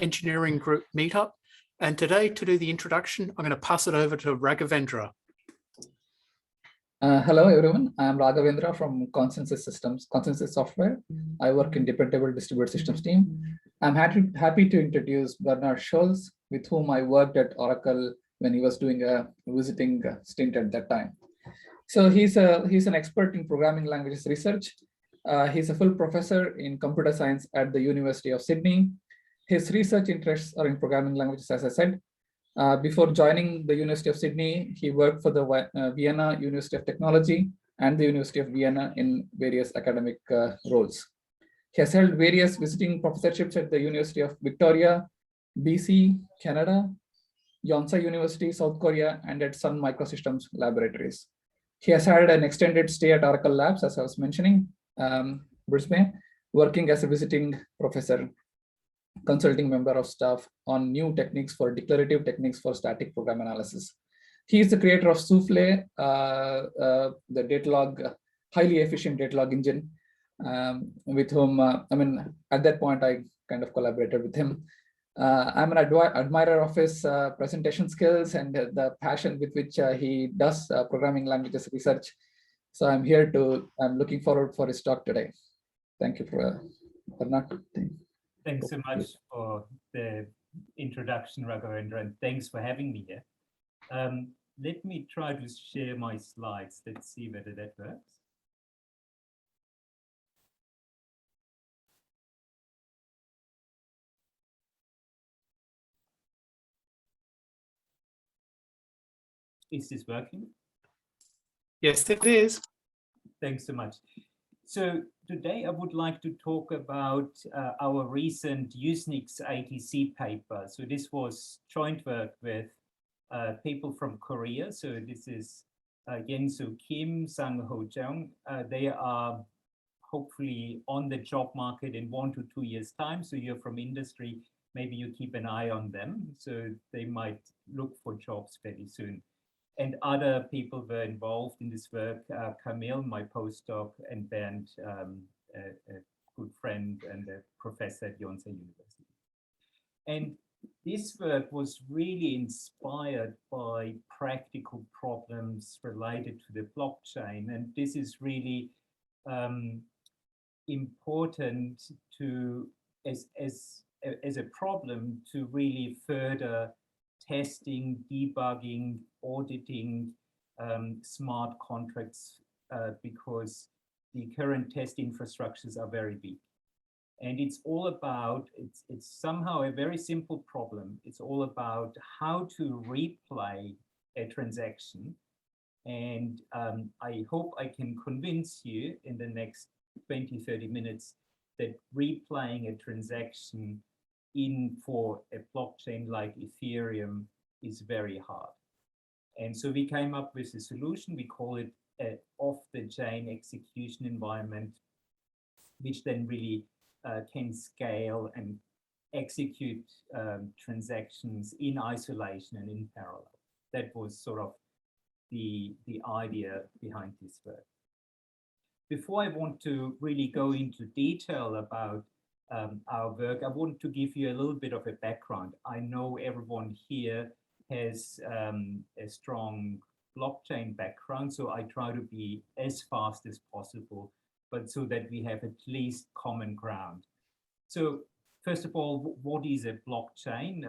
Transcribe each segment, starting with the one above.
engineering group meetup. And today, to do the introduction, I'm going to pass it over to Raghavendra. Hello, everyone. I'm Raghavendra from Consensus Software. I work in Dependable Distributed Systems team. I'm happy to introduce Bernard Scholz, with whom I worked at Oracle when he was doing a visiting stint at that time. So he's an expert in programming languages research. He's a full professor in computer science at the University of Sydney. His research interests are in programming languages, as I said. Before joining the University of Sydney, he worked for the Vienna University of Technology and the University of Vienna in various academic roles. He has held various visiting professorships at the University of Victoria, BC, Canada, Yonsei University, South Korea, and at Sun Microsystems Laboratories. He has had an extended stay at Oracle Labs, as I was mentioning, Brisbane, working as a visiting professor, consulting member of staff on new techniques for declarative techniques for static program analysis. He is the creator of Souffle, the datalog, highly efficient datalog engine, with whom, at that point, I kind of collaborated with him. I'm an admirer of his presentation skills and the passion with which he does programming languages research. So I'm looking forward for his talk today. Thank you for not. Thanks so much for the introduction, Raghavendra, and thanks for having me here. Let me try to share my slides. Let's see whether that works. Is this working? Yes, it is. Thanks so much. So today I would like to talk about our recent Usenix ATC paper. So this was joint work with people from Korea. So this is Yen-Soo Kim, Sang-Ho Jeong. They are hopefully on the job market in 1 to 2 years' time. So you're from industry, maybe you keep an eye on them. So they might look for jobs very soon. And other people were involved in this work, Camille, my postdoc, and Bernd, a good friend and a professor at Yonsei University. And this work was really inspired by practical problems related to the blockchain. And this is really important to, as a problem, to really further testing, debugging, auditing smart contracts because the current test infrastructures are very big. And it's all about, it's somehow a very simple problem. It's all about how to replay a transaction. And I hope I can convince you in the next 20, 30 minutes that replaying a transaction for a blockchain like Ethereum is very hard. And so we came up with a solution. We call it an off-the-chain execution environment, which then really can scale and execute transactions in isolation and in parallel. That was sort of the idea behind this work. Before I want to really go into detail about our work, I want to give you a little bit of a background. I know everyone here has a strong blockchain background, so I try to be as fast as possible, but so that we have at least common ground. So first of all, what is a blockchain?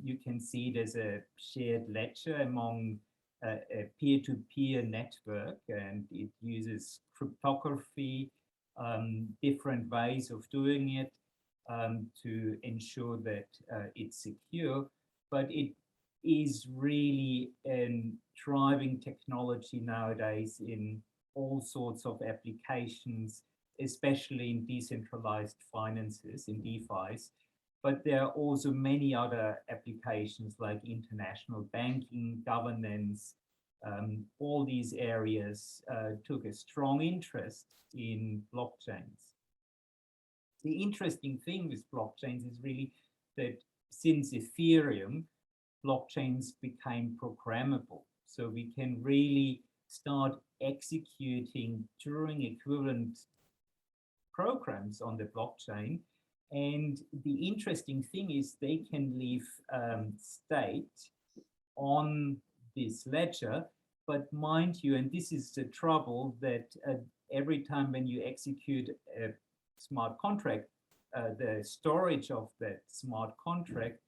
You can see there's a shared ledger among a peer-to-peer network, and it uses cryptography, different ways of doing it, to ensure that it's secure, but it is really a driving technology nowadays in all sorts of applications, especially in decentralized finances, in DeFi's. But there are also many other applications like international banking, governance. All these areas took a strong interest in blockchains. The interesting thing with blockchains is really that since Ethereum, blockchains became programmable. So we can really start executing Turing equivalent programs on the blockchain And the interesting thing is they can leave state on this ledger, but mind you, and this is the trouble, that every time when you execute a smart contract, the storage of that smart contract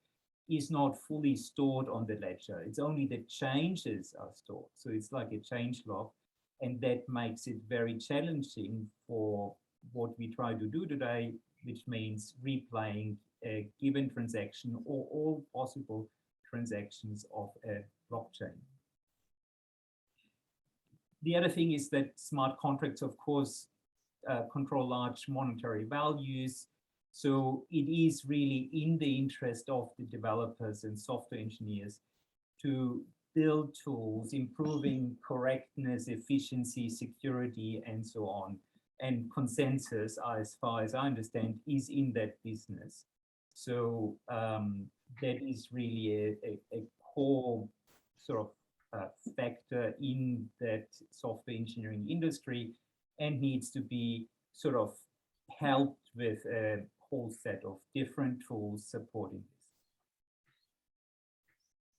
is not fully stored on the ledger. It's only the changes are stored. So it's like a change log, and that makes it very challenging for what we try to do today, which means replaying a given transaction or all possible transactions of a blockchain. The other thing is that smart contracts, of course, control large monetary values. So it is really in the interest of the developers and software engineers to build tools, improving correctness, efficiency, security, and so on. And consensus, as far as I understand, is in that business. So that is really a core sort of factor in that software engineering industry, and needs to be sort of helped with a whole set of different tools supporting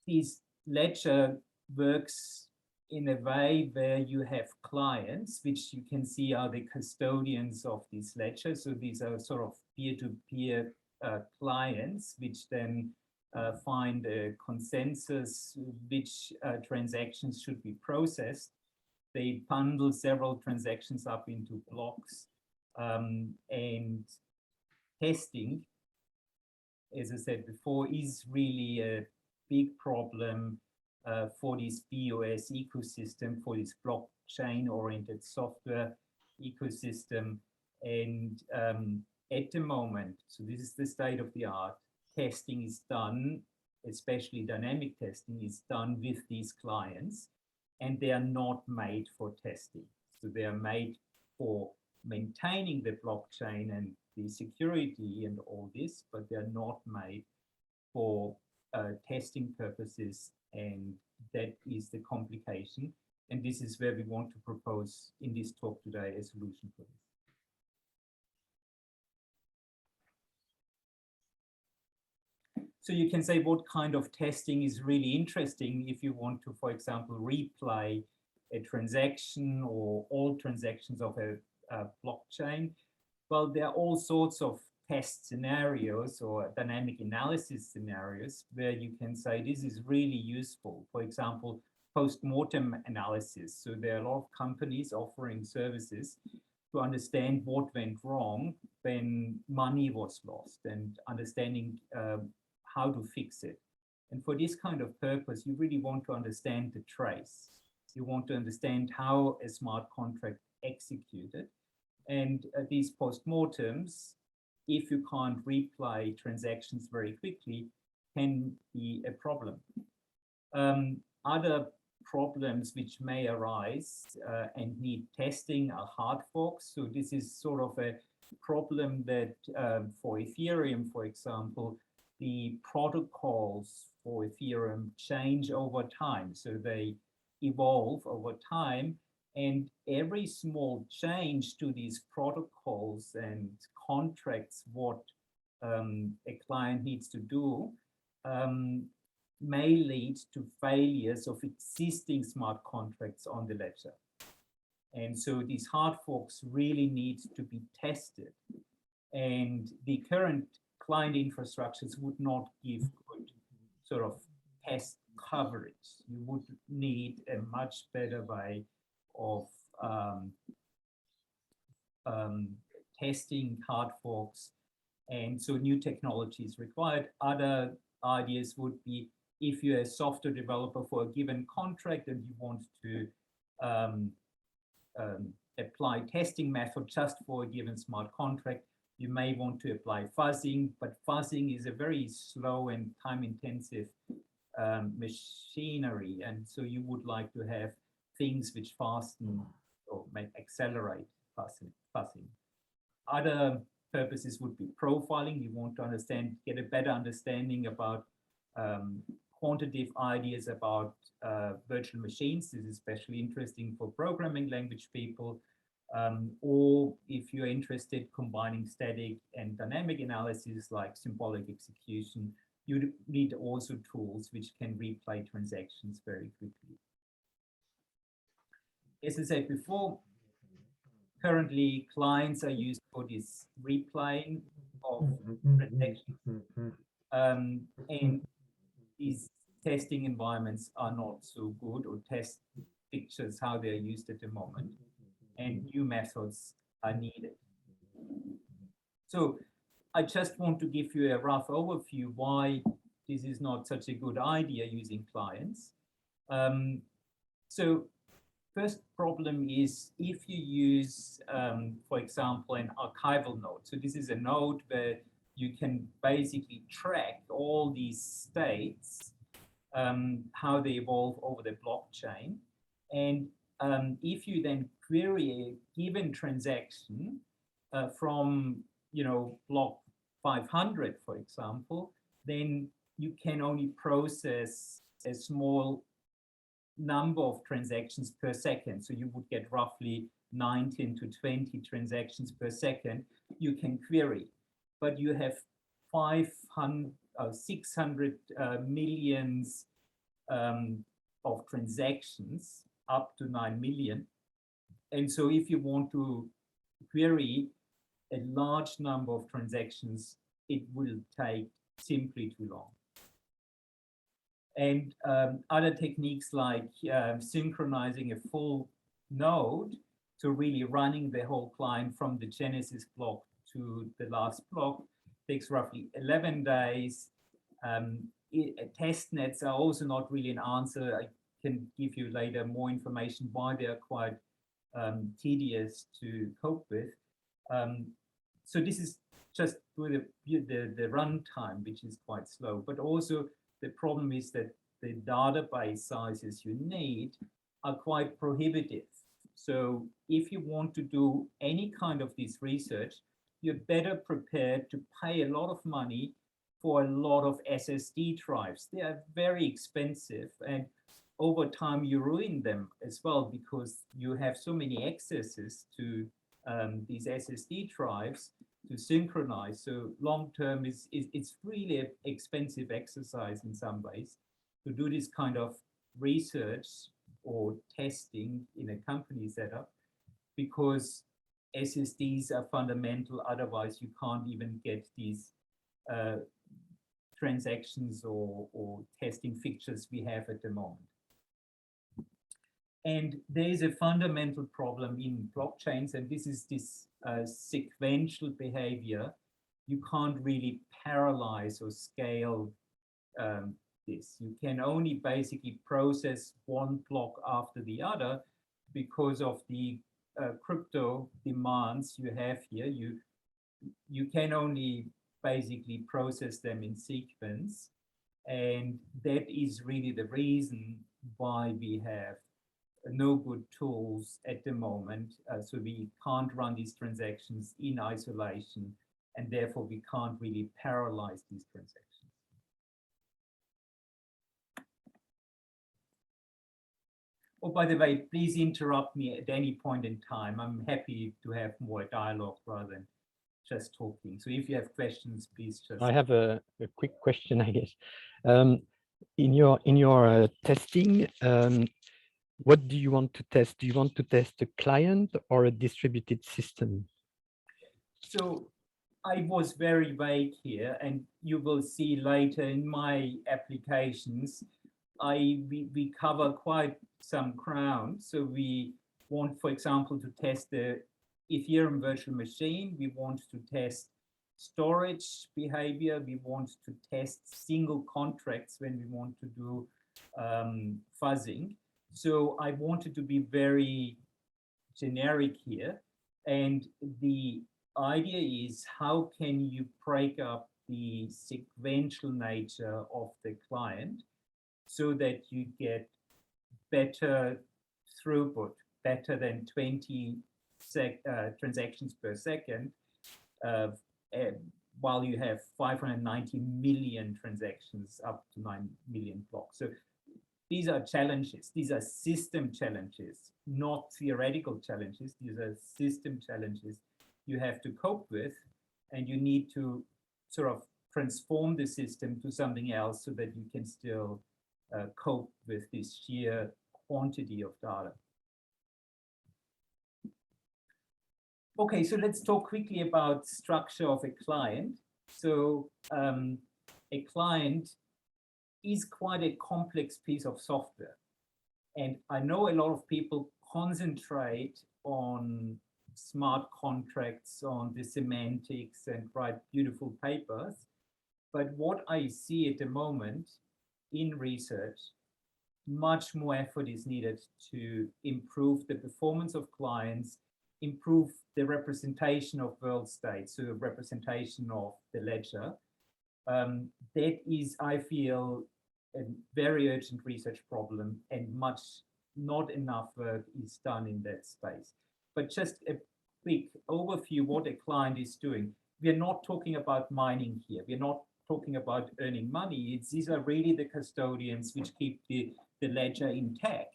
this. This ledger works in a way where you have clients, which you can see are the custodians of this ledger. So these are sort of peer-to-peer clients, which then find a consensus which transactions should be processed. They bundle several transactions up into blocks, and testing, as I said before, is really a big problem for this BOS ecosystem, for this blockchain-oriented software ecosystem. And at the moment, so this is the state of the art, testing is done, especially dynamic testing is done with these clients, and they are not made for testing. So they are made for maintaining the blockchain and the security and all this, but they're not made for testing purposes, and that is the complication. And this is where we want to propose in this talk today a solution for this. So you can say what kind of testing is really interesting if you want to, for example, replay a transaction or all transactions of a blockchain. Well, there are all sorts of test scenarios or dynamic analysis scenarios where you can say this is really useful. For example, post-mortem analysis. So there are a lot of companies offering services to understand what went wrong when money was lost, and understanding how to fix it. And for this kind of purpose, you really want to understand the trace. You want to understand how a smart contract executed. And these postmortems, if you can't replay transactions very quickly, can be a problem. Other problems which may arise and need testing are hard forks. So this is sort of a problem that for Ethereum, for example, the protocols for Ethereum change over time. So they evolve over time, and every small change to these protocols and contracts, what a client needs to do, may lead to failures of existing smart contracts on the ledger. And so these hard forks really need to be tested. And the current client infrastructures would not give good sort of test coverage. You would need a much better way of testing hard forks. And so new technology is required. Other ideas would be, if you're a software developer for a given contract and you want to apply testing method just for a given smart contract, you may want to apply fuzzing, but fuzzing is a very slow and time-intensive machinery, and so you would like to have things which fasten or may accelerate fuzzing. Other purposes would be profiling. You want to get a better understanding about quantitative ideas about virtual machines. This is especially interesting for programming language people. Or if you're interested combining static and dynamic analysis like symbolic execution, you need also tools which can replay transactions very quickly. As I said before, currently clients are used for this replaying of transactions, and these testing environments are not so good, or test pictures how they're used at the moment, and new methods are needed. So I just want to give you a rough overview why this is not such a good idea using clients. So first problem is if you use, for example, an archival node. So this is a node where you can basically track all these states, how they evolve over the blockchain. And if you then query a given transaction from, block 500, for example, then you can only process a small number of transactions per second. So you would get roughly 19 to 20 transactions per second you can query. But you have 600 millions of transactions, up to 9 million. And so if you want to query a large number of transactions, it will take simply too long. And other techniques like synchronizing a full node to really running the whole client from the Genesis block to the last block takes roughly 11 days. Test nets are also not really an answer. I can give you later more information why they are quite tedious to cope with. So this is just with the runtime, which is quite slow. But also the problem is that the database sizes you need are quite prohibitive. So if you want to do any kind of this research, you're better prepared to pay a lot of money for a lot of SSD drives. They are very expensive, and over time you ruin them as well because you have so many accesses to these SSD drives to synchronize. So long term it's really an expensive exercise in some ways to do this kind of research or testing in a company setup, because SSDs are fundamental. Otherwise you can't even get these transactions or testing fixtures we have at the moment. And there is a fundamental problem in blockchains, and this is this sequential behavior. You can't really parallelize or scale this. You can only basically process one block after the other because of the crypto demands you have here. You can only basically process them in sequence, and that is really the reason why we have no good tools at the moment. So we can't run these transactions in isolation, and therefore we can't really parallelize these transactions. Oh, by the way, please interrupt me at any point in time. I'm happy to have more dialogue rather than just talking. So if you have questions, please just. I have a quick question, I guess. In your testing, what do you want to test? Do you want to test a client or a distributed system? So I was very vague here, and you will see later in my applications, we cover quite some ground. So we want, for example, to test the Ethereum virtual machine. We want to test storage behavior. We want to test single contracts when we want to do fuzzing. So I wanted to be very generic here. And the idea is, how can you break up the sequential nature of the client so that you get better throughput, better than 20 transactions per second, while you have 590 million transactions up to 9 million blocks. So these are challenges. These are system challenges, not theoretical challenges. These are system challenges you have to cope with, and you need to sort of transform the system to something else so that you can still cope with this sheer quantity of data. Okay, so let's talk quickly about structure of a client. So a client is quite a complex piece of software. And I know a lot of people concentrate on smart contracts, on the semantics, and write beautiful papers. But what I see at the moment in research, much more effort is needed to improve the performance of clients, improve the representation of world states, so representation of the ledger. That is, I feel, a very urgent research problem, and not enough work is done in that space. But just a quick overview what a client is doing. We're not talking about mining here. We're not talking about earning money. These are really the custodians which keep the ledger intact.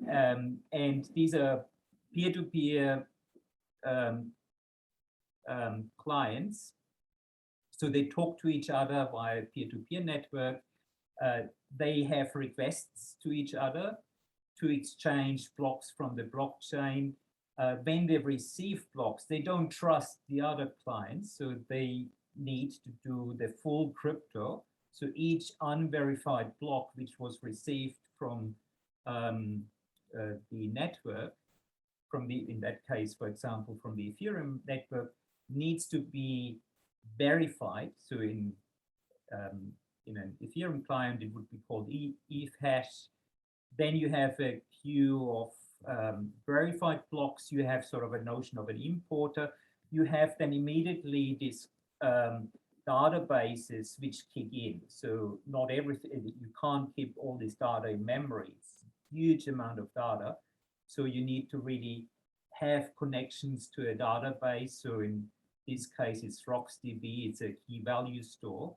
And these are peer-to-peer clients. So they talk to each other via peer-to-peer network. They have requests to each other to exchange blocks from the blockchain. When they receive blocks, they don't trust the other clients, so they need to do the full crypto. So each unverified block which was received from the network, in that case, for example, from the Ethereum network, needs to be verified. So in an Ethereum client, it would be called ETH hash. Then you have a queue of verified blocks. You have sort of a notion of an importer. You have then immediately these databases which kick in. So not everything, you can't keep all this data in memory. It's a huge amount of data. So you need to really have connections to a database. So in this case, it's RocksDB, it's a key value store.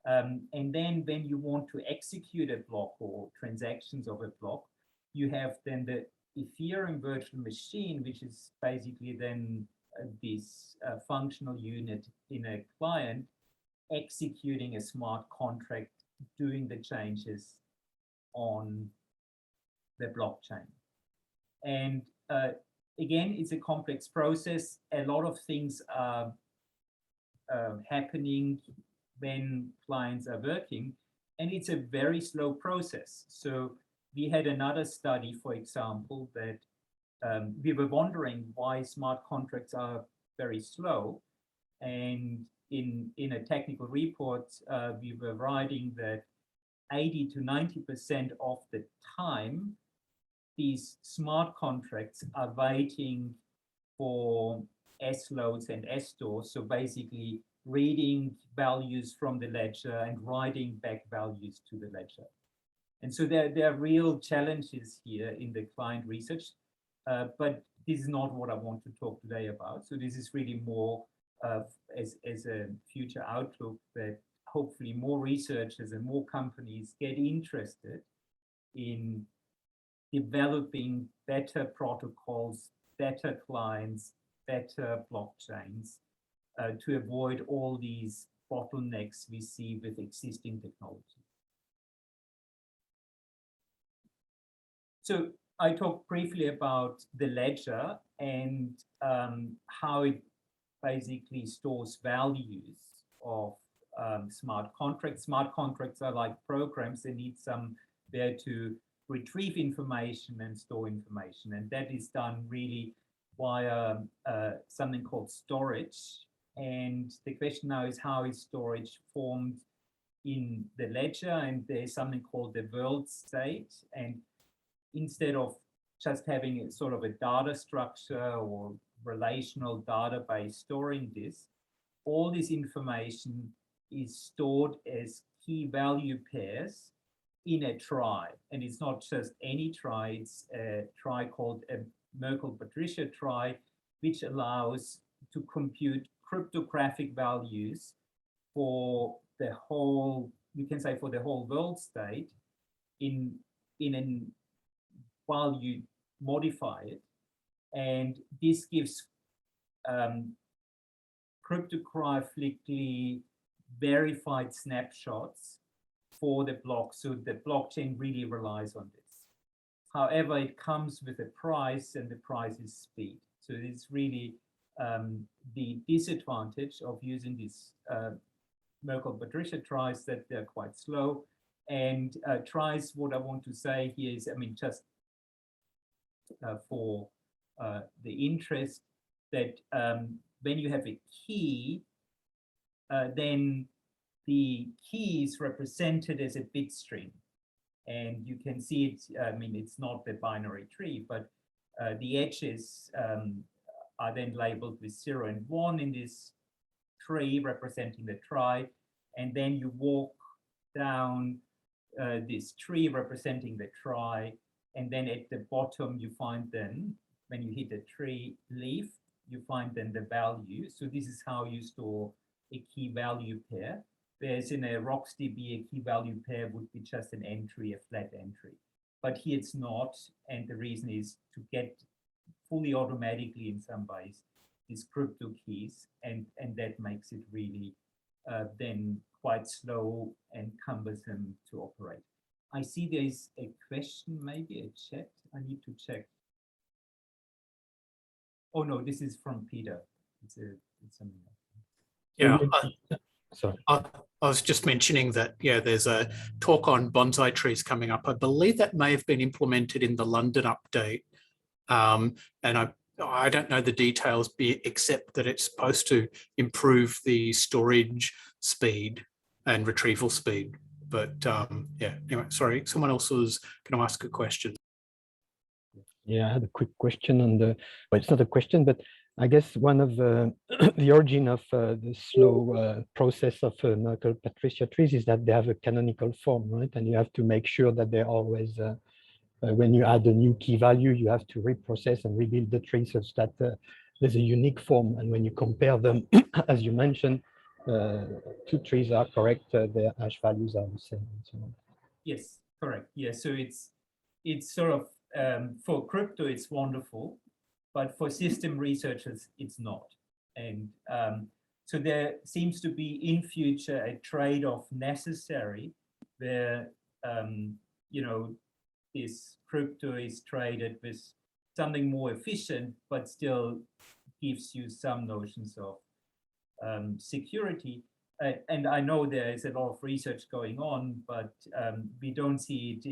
And then when you want to execute a block or transactions of a block, you have then the Ethereum virtual machine, which is basically then this functional unit in a client executing a smart contract, doing the changes on the blockchain. And again, it's a complex process. A lot of things are happening when clients are working, and it's a very slow process. So we had another study, for example, that we were wondering why smart contracts are very slow. And in a technical report, we were writing that 80 to 90% of the time, these smart contracts are waiting for S loads and S stores. So basically reading values from the ledger and writing back values to the ledger. And so there are real challenges here in the client research, but this is not what I want to talk today about. So this is really more as a future outlook that hopefully more researchers and more companies get interested in developing better protocols, better clients, better blockchains to avoid all these bottlenecks we see with existing technology. So I talked briefly about the ledger and how it basically stores values of smart contracts. Smart contracts are like programs. They need somewhere to retrieve information and store information. And that is done really via something called storage. And the question now is, how is storage formed in the ledger? And there's something called the world state. And instead of just having a sort of a data structure or relational database storing this, all this information is stored as key value pairs in a trie. And it's not just any trie, it's a trie called a Merkle-Patricia trie, which allows to compute cryptographic values for the whole, you can say for the whole world state in while you modify it, and this gives cryptographically verified snapshots for the block, so the blockchain really relies on this. However, it comes with a price, and the price is speed. So it's really the disadvantage of using these Merkle-Patricia tries, that they're quite slow. And tries, what I want to say here is, I mean, just for the interest, that when you have a key, then the key is represented as a bit string. And you can see it, I mean, it's not the binary tree, but the edges are then labeled with 0 and 1 in this tree representing the trie. And then you walk down this tree representing the trie. And then at the bottom, you find then, when you hit the tree leaf, you find then the value. So this is how you store a key value pair. Whereas in a RocksDB, a key value pair would be just an entry, a flat entry. But here it's not. And the reason is to get fully automatically in some ways these crypto keys. And that makes it really then quite slow and cumbersome to operate. I see there is a question, maybe a chat. I need to check. Oh no, this is from Peter. It's something else. Yeah. Sorry. I was just mentioning that, yeah, there's a talk on bonsai trees coming up. I believe that may have been implemented in the London update. And I don't know the details, except that it's supposed to improve the storage speed and retrieval speed. But yeah, anyway, sorry, someone else was going to ask a question. Yeah, I had a quick question on the, well, it's not a question, but I guess one of the origin of the slow process of Merkle-Patricia trees is that they have a canonical form, right? And you have to make sure that they're always, when you add a new key value, you have to reprocess and rebuild the tree such that there's a unique form. And when you compare them, as you mentioned, two trees are correct, their hash values are the same. And so on. Yes, correct. Yeah, so it's sort of, for crypto, it's wonderful, but for system researchers, it's not. And so there seems to be in future a trade-off necessary where, you know, this crypto is traded with something more efficient, but still gives you some notions of security. And I know there is a lot of research going on, but we don't see it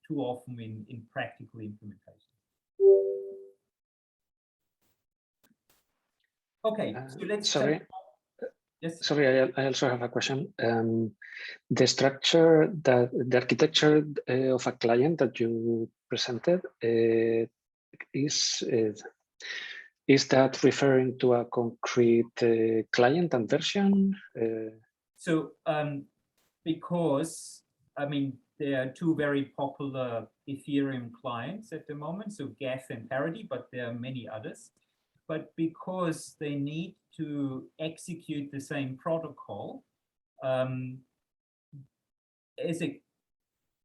too often in practical implementation. Okay, so let's sorry. Yes. Sorry, I also have a question. The structure, the architecture of a client that you presented is that referring to a concrete client and version? So because, I mean, there are two very popular Ethereum clients at the moment, so Geth and Parity, but there are many others. But because they need to execute the same protocol,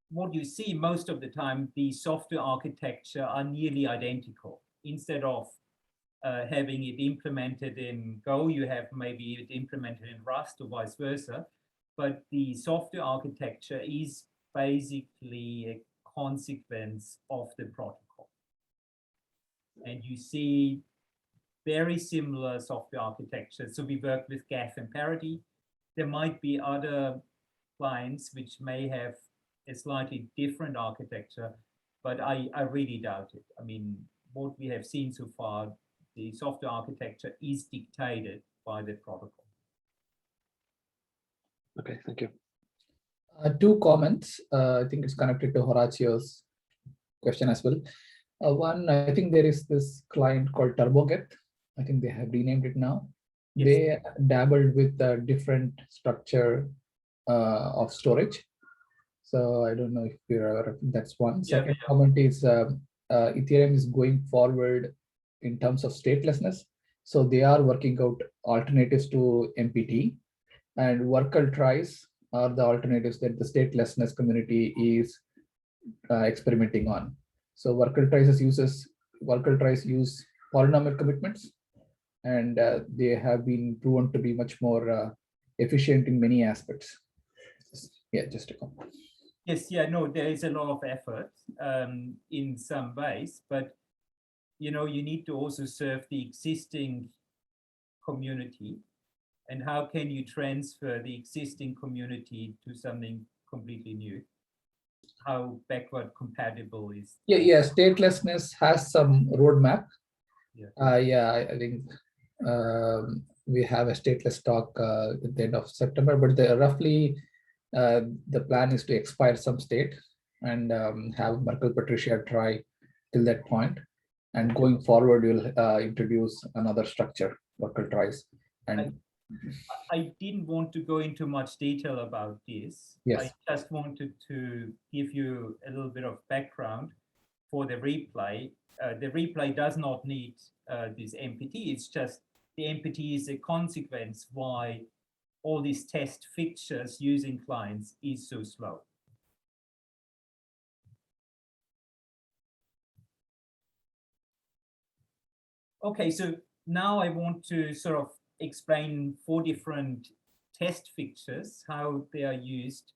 what you see most of the time, the software architecture are nearly identical. Instead of having it implemented in Go, you have maybe it implemented in Rust or vice versa. But the software architecture is basically a consequence of the protocol. And you see very similar software architecture. So we work with Geth and Parity. There might be other clients which may have a slightly different architecture, but I really doubt it. I mean, what we have seen so far, the software architecture is dictated by the protocol. Okay, thank you. Two comments. I think it's connected to Horacio's question as well. One, I think there is this client called TurboGet. I think they have renamed it now. Yes. They dabbled with a different structure of storage. So I don't know if you're aware of that's one. Yeah, second comment is Ethereum is going forward in terms of statelessness. So they are working out alternatives to MPT, and Workle tries are the alternatives that the statelessness community is experimenting on. So Worker Tries use polynomial commitments, and they have been proven to be much more efficient in many aspects. Yeah, just to comment. Yes, yeah, no, there is a lot of effort in some ways, but you know, you need to also serve the existing community. And how can you transfer the existing community to something completely new? How backward compatible is? Yeah, statelessness has some roadmap. Yeah, I think we have a stateless talk at the end of September, but roughly the plan is to expire some state and have Merkle Patricia try till that point. And going forward, we'll introduce another structure, Merkle tries. And I didn't want to go into much detail about this. Yes. I just wanted to give you a little bit of background for the replay. The replay does not need this MPT. It's just the MPT is a consequence why all these test fixtures using clients is so slow. Okay, so now I want to sort of explain 4 different test fixtures, how they are used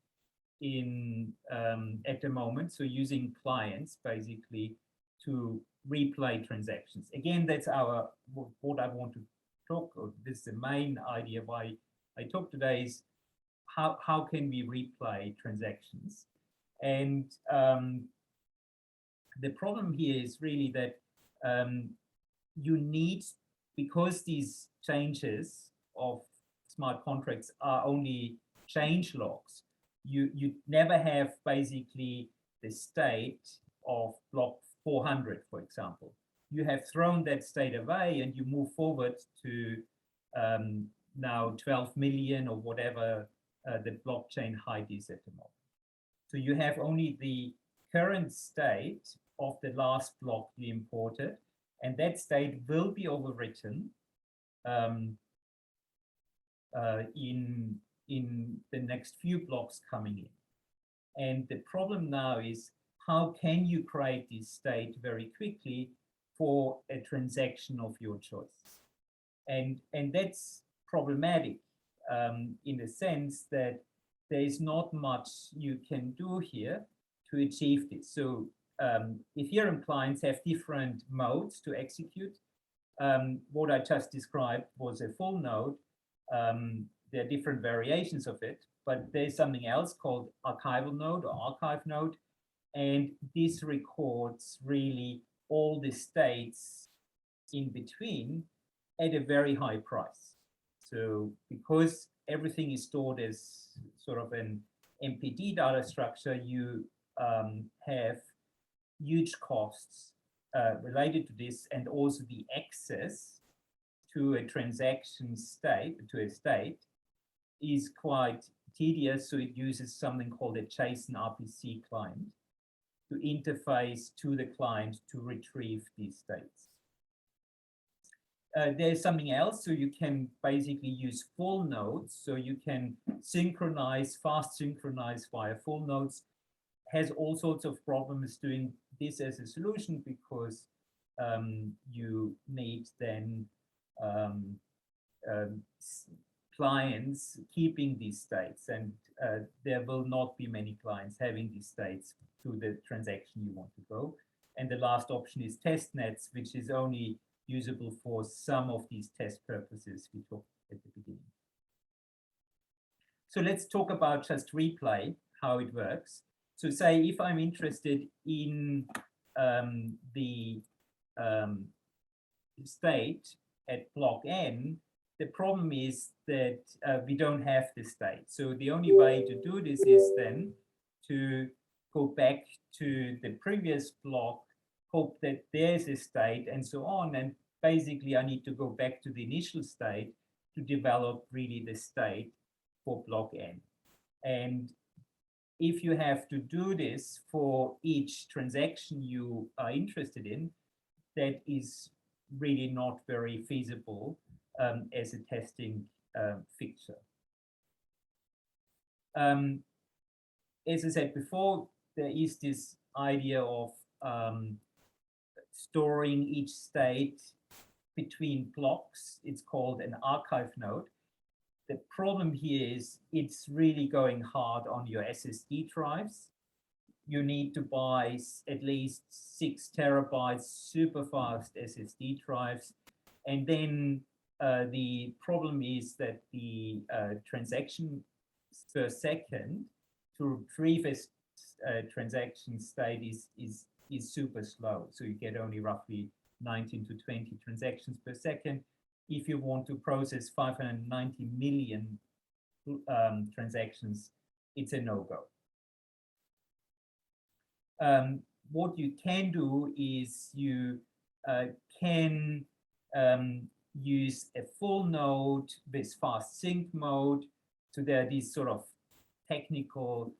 in at the moment. So using clients basically to replay transactions. Again, that's what I want to talk about. This is the main idea why I talk today is how can we replay transactions? And the problem here is really that you need, because these changes of smart contracts are only change logs, you never have basically the state of block 400, for example. You have thrown that state away and you move forward to now 12 million or whatever the blockchain height is at the moment. So you have only the current state of the last block you imported, and that state will be overwritten in the next few blocks coming in. And the problem now is, how can you create this state very quickly for a transaction of your choice? And that's problematic in the sense that there is not much you can do here to achieve this. So Ethereum clients have different modes to execute. What I just described was a full node. There are different variations of it, but there's something else called archival node or archive node. And this records really all the states in between at a very high price. So because everything is stored as sort of an MPT data structure, you have huge costs related to this, and also the access to a transaction state, to a state, is quite tedious. So it uses something called a JSON RPC client to interface to the client to retrieve these states. There's something else, so you can basically use full nodes, so you can synchronize, fast synchronize via full nodes. Has all sorts of problems doing this as a solution, because you need then clients keeping these states, and there will not be many clients having these states to the transaction you want to go. And the last option is test nets, which is only usable for some of these test purposes we talked at the beginning. So let's talk about just replay, how it works. So say if I'm interested in the state at block N, the problem is that we don't have the state. So the only way to do this is then to go back to the previous block, hope that there's a state, and so on. And basically, I need to go back to the initial state to develop really the state for block N. And if you have to do this for each transaction you are interested in, that is really not very feasible as a testing fixture. As I said before, there is this idea of storing each state between blocks. It's called an archive node. The problem here is it's really going hard on your SSD drives. You need to buy at least 6 terabytes super fast SSD drives. And then the problem is that the transaction per second to retrieve a transaction state is super slow. So you get only roughly 19 to 20 transactions per second. If you want to process 590 million transactions, it's a no-go. What you can do is you can use a full node with fast sync mode. So there are these sort of technical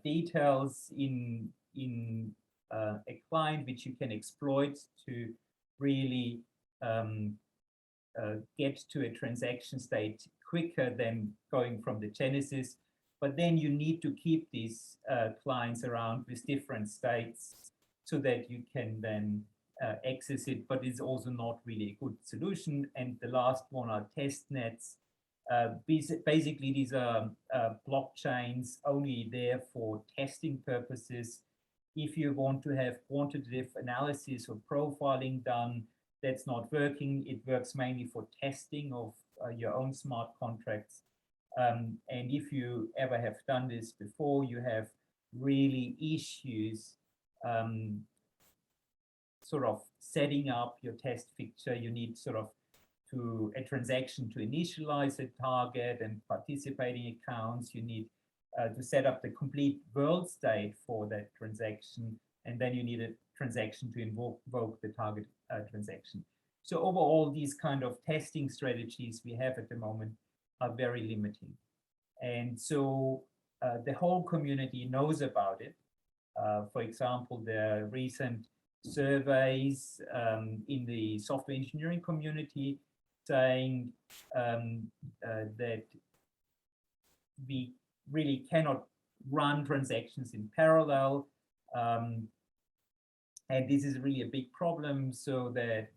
details in a client which you can exploit to really get to a transaction state quicker than going from the genesis. But then you need to keep these clients around with different states so that you can then access it, but it's also not really a good solution. And the last one are test nets. Basically, these are blockchains only there for testing purposes. If you want to have quantitative analysis or profiling done, that's not working. It works mainly for testing of your own smart contracts. And if you ever have done this before, you have really issues sort of setting up your test fixture. You need sort of a transaction to initialize a target and participating accounts. You need to set up the complete world state for that transaction. And then you need a transaction to invoke the target transaction. So overall, these kind of testing strategies we have at the moment are very limiting. And so the whole community knows about it. For example, the recent surveys in the software engineering community saying that we really cannot run transactions in parallel. And this is really a big problem, so that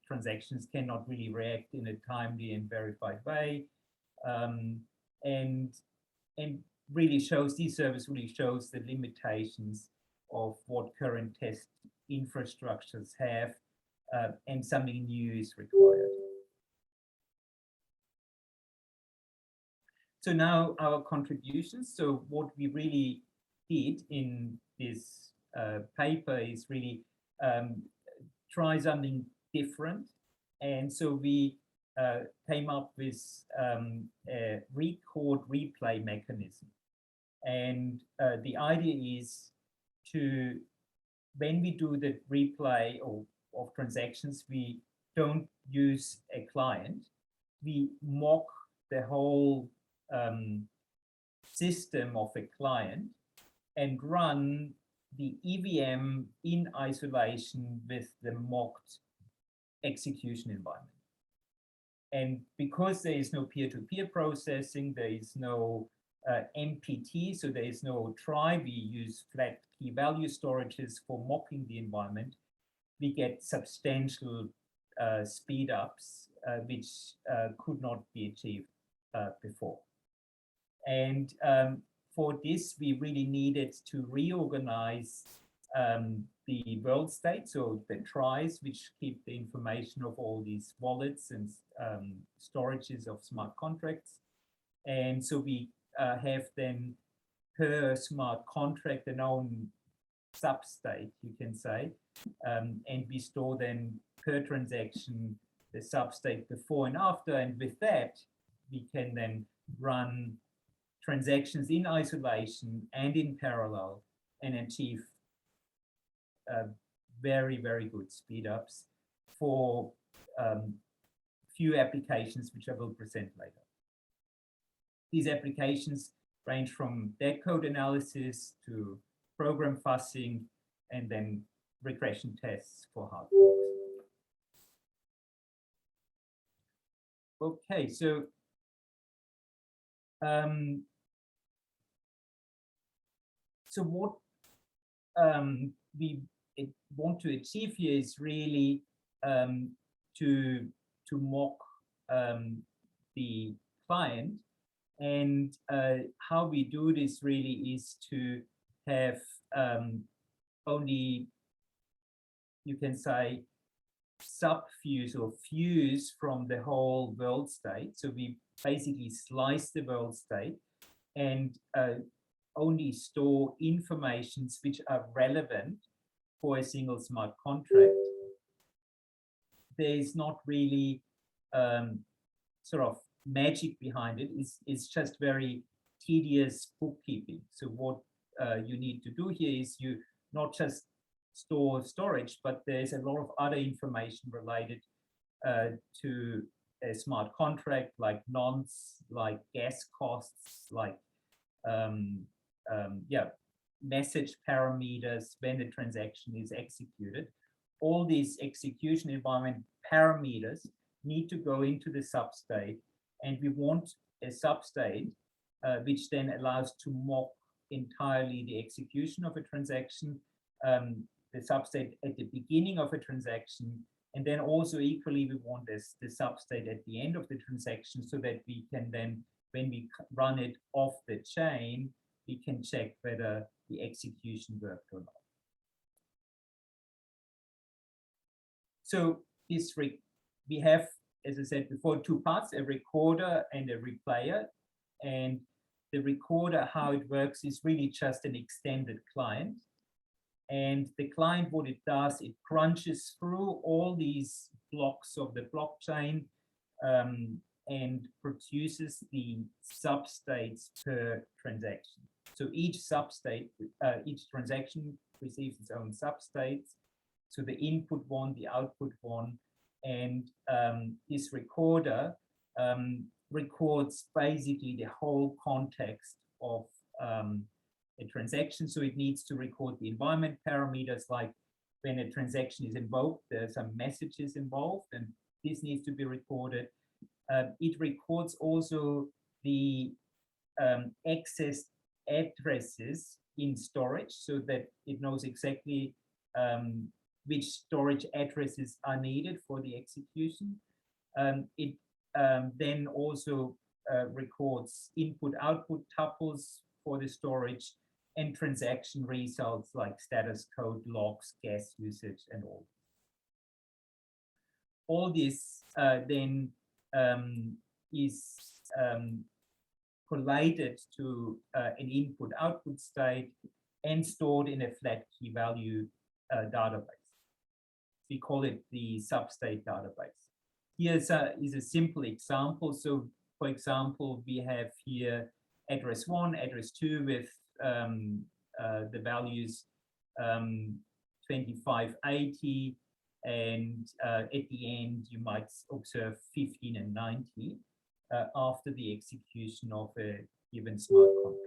transactions cannot really react in a timely and verified way. And really shows, this service really shows the limitations of what current test infrastructures have, and something new is required. So now our contributions. So what we really did in this paper is really try something different. And so we came up with a record replay mechanism. And the idea is to, when we do the replay of transactions, we don't use a client. We mock the whole system of a client and run the EVM in isolation with the mocked execution environment. And because there is no peer-to-peer processing, there is no MPT, so there is no try, we use flat key value storages for mocking the environment, we get substantial speed ups, which could not be achieved before. And for this, we really needed to reorganize the world state, so the tries, which keep the information of all these wallets and storages of smart contracts. And so we have then per smart contract an own substate, you can say, and we store then per transaction the substate before and after, and with that we can then run transactions in isolation and in parallel and achieve very, very good speed ups for few applications which I will present later. These applications range from dead code analysis to program fuzzing and then regression tests for Hardfork. Okay, so So what we want to achieve here is really to mock the client, and how we do this really is to have only, you can say, subviews or views from the whole world state. So we basically slice the world state and only store informations which are relevant for a single smart contract. There is not really sort of magic behind it. It's just very tedious bookkeeping. So what you need to do here is you not just store storage, but there's a lot of other information related to a smart contract, like nonce, like gas costs, like message parameters when the transaction is executed. All these execution environment parameters need to go into the substate, and we want a substate which then allows to mock entirely the execution of a transaction, the substate at the beginning of a transaction, and then also equally we want this the substate at the end of the transaction, so that we can then, when we run it off the chain, we can check whether the execution worked or not. So this we have, as I said before, two parts: a recorder and a replayer. And the recorder, how it works, is really just an extended client. And the client, what it does, it crunches through all these blocks of the blockchain and produces the substates per transaction. So each substate, each transaction receives its own substates. So the input one, the output one, and this recorder records basically the whole context of a transaction. So it needs to record the environment parameters, like when a transaction is invoked, there are some messages involved, and this needs to be recorded. It records also the access addresses in storage, so that it knows exactly which storage addresses are needed for the execution. It then also records input-output tuples for the storage, and transaction results like status code, logs, gas usage, and all. All this then is collated to an input-output state and stored in a flat key value database. We call it the substate database. Here is a simple example. So, for example, we have here address 1, address 2 with the values 2580, and at the end you might observe 15 and 90 after the execution of a given smart contract.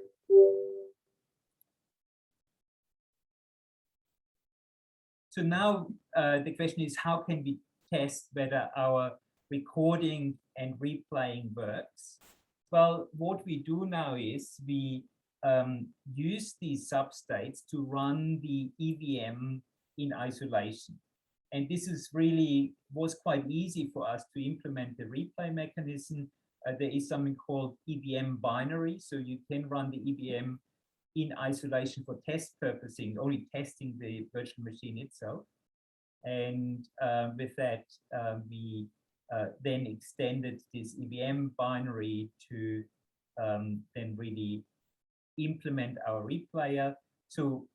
So now the question is, how can we test whether our recording and replaying works? Well, what we do now is we use these substates to run the EVM in isolation. And this is really was quite easy for us to implement the replay mechanism. There is something called EVM binary. So you can run the EVM in isolation for test purposes, only testing the virtual machine itself. And with that, we then extended this EVM binary to then really implement our replayer. So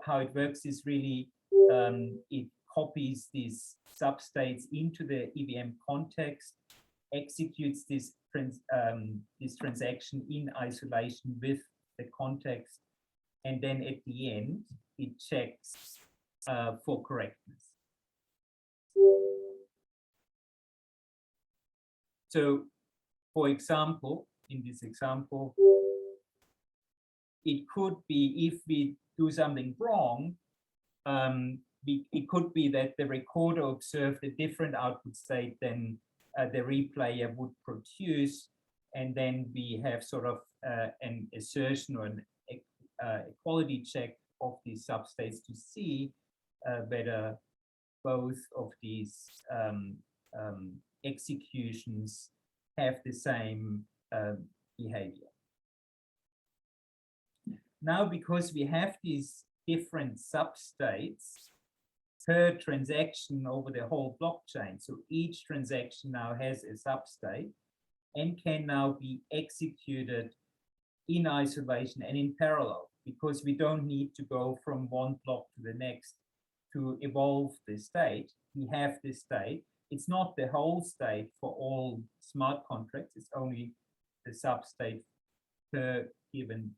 how it works is really it copies these substates into the EVM context, executes this transaction in isolation with the context, and then at the end it checks for correctness. So, for example, in this example, it could be, if we do something wrong, it could be that the recorder observed a different output state than the replayer would produce, and then we have sort of an assertion or quality check of these substates to see whether both of these executions have the same behavior. Now, because we have these different substates per transaction over the whole blockchain, so each transaction now has a substate and can now be executed in isolation and in parallel, because we don't need to go from one block to the next to evolve the state. We have the state. It's not the whole state for all smart contracts. It's only the substate per given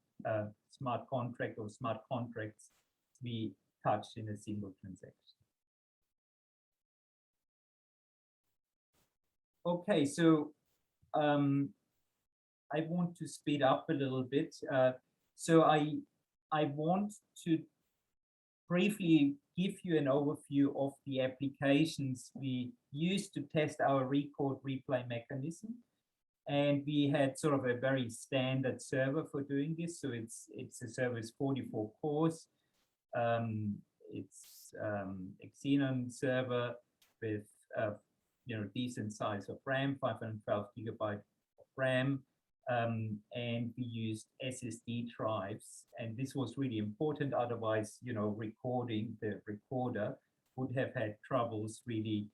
smart contract or smart contracts we touch in a single transaction. Okay, so I want to speed up a little bit. So I want to briefly give you an overview of the applications we used to test our record replay mechanism. And we had sort of a very standard server for doing this. So it's a server with 44 cores. It's a Xenon server with decent size of RAM, 512 gigabyte of RAM. And we used SSD drives, and this was really important. Otherwise, recording the recorder would have had troubles really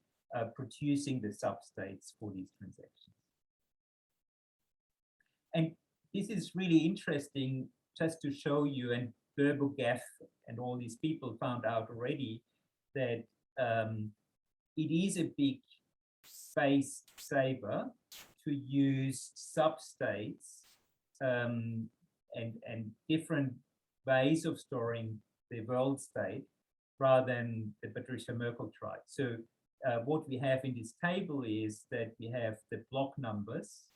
producing the substates for these transactions. And this is really interesting just to show you, and Burbogath and all these people found out already that it is a big space saver to use substates and different ways of storing the world state rather than the Patricia Merkle tried. So what we have in this table is that we have the block numbers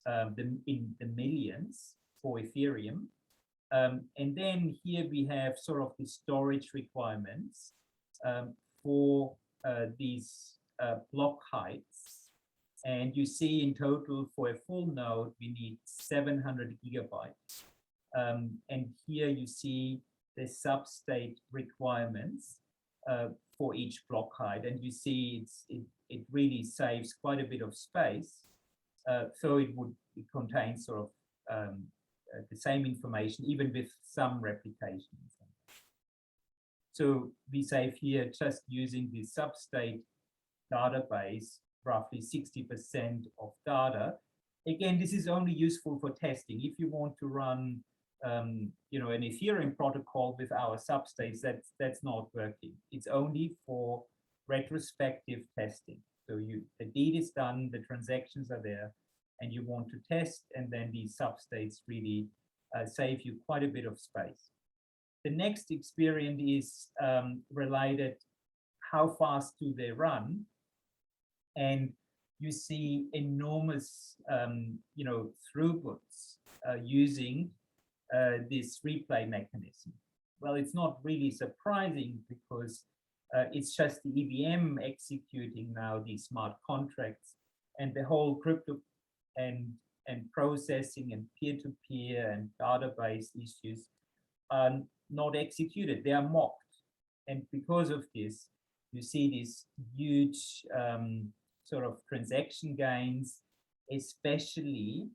in the millions for Ethereum. And then here we have sort of the storage requirements for these block heights. And you see in total for a full node, we need 700 gigabytes. And here you see the substate requirements for each block height. And you see it really saves quite a bit of space. So it contains sort of the same information, even with some replications. So we save here just using the substate database, roughly 60% of data. Again, this is only useful for testing. If you want to run, an Ethereum protocol with our substates, that's not working. It's only for retrospective testing. So the deed is done, the transactions are there, and you want to test, and then these substates really save you quite a bit of space. The next experiment is related, how fast do they run? And you see enormous, throughputs using this replay mechanism. Well, it's not really surprising because it's just the EVM executing now these smart contracts, and the whole crypto and processing and peer-to-peer and database issues are not executed. They are mocked. And because of this, you see these huge sort of transaction gains, especially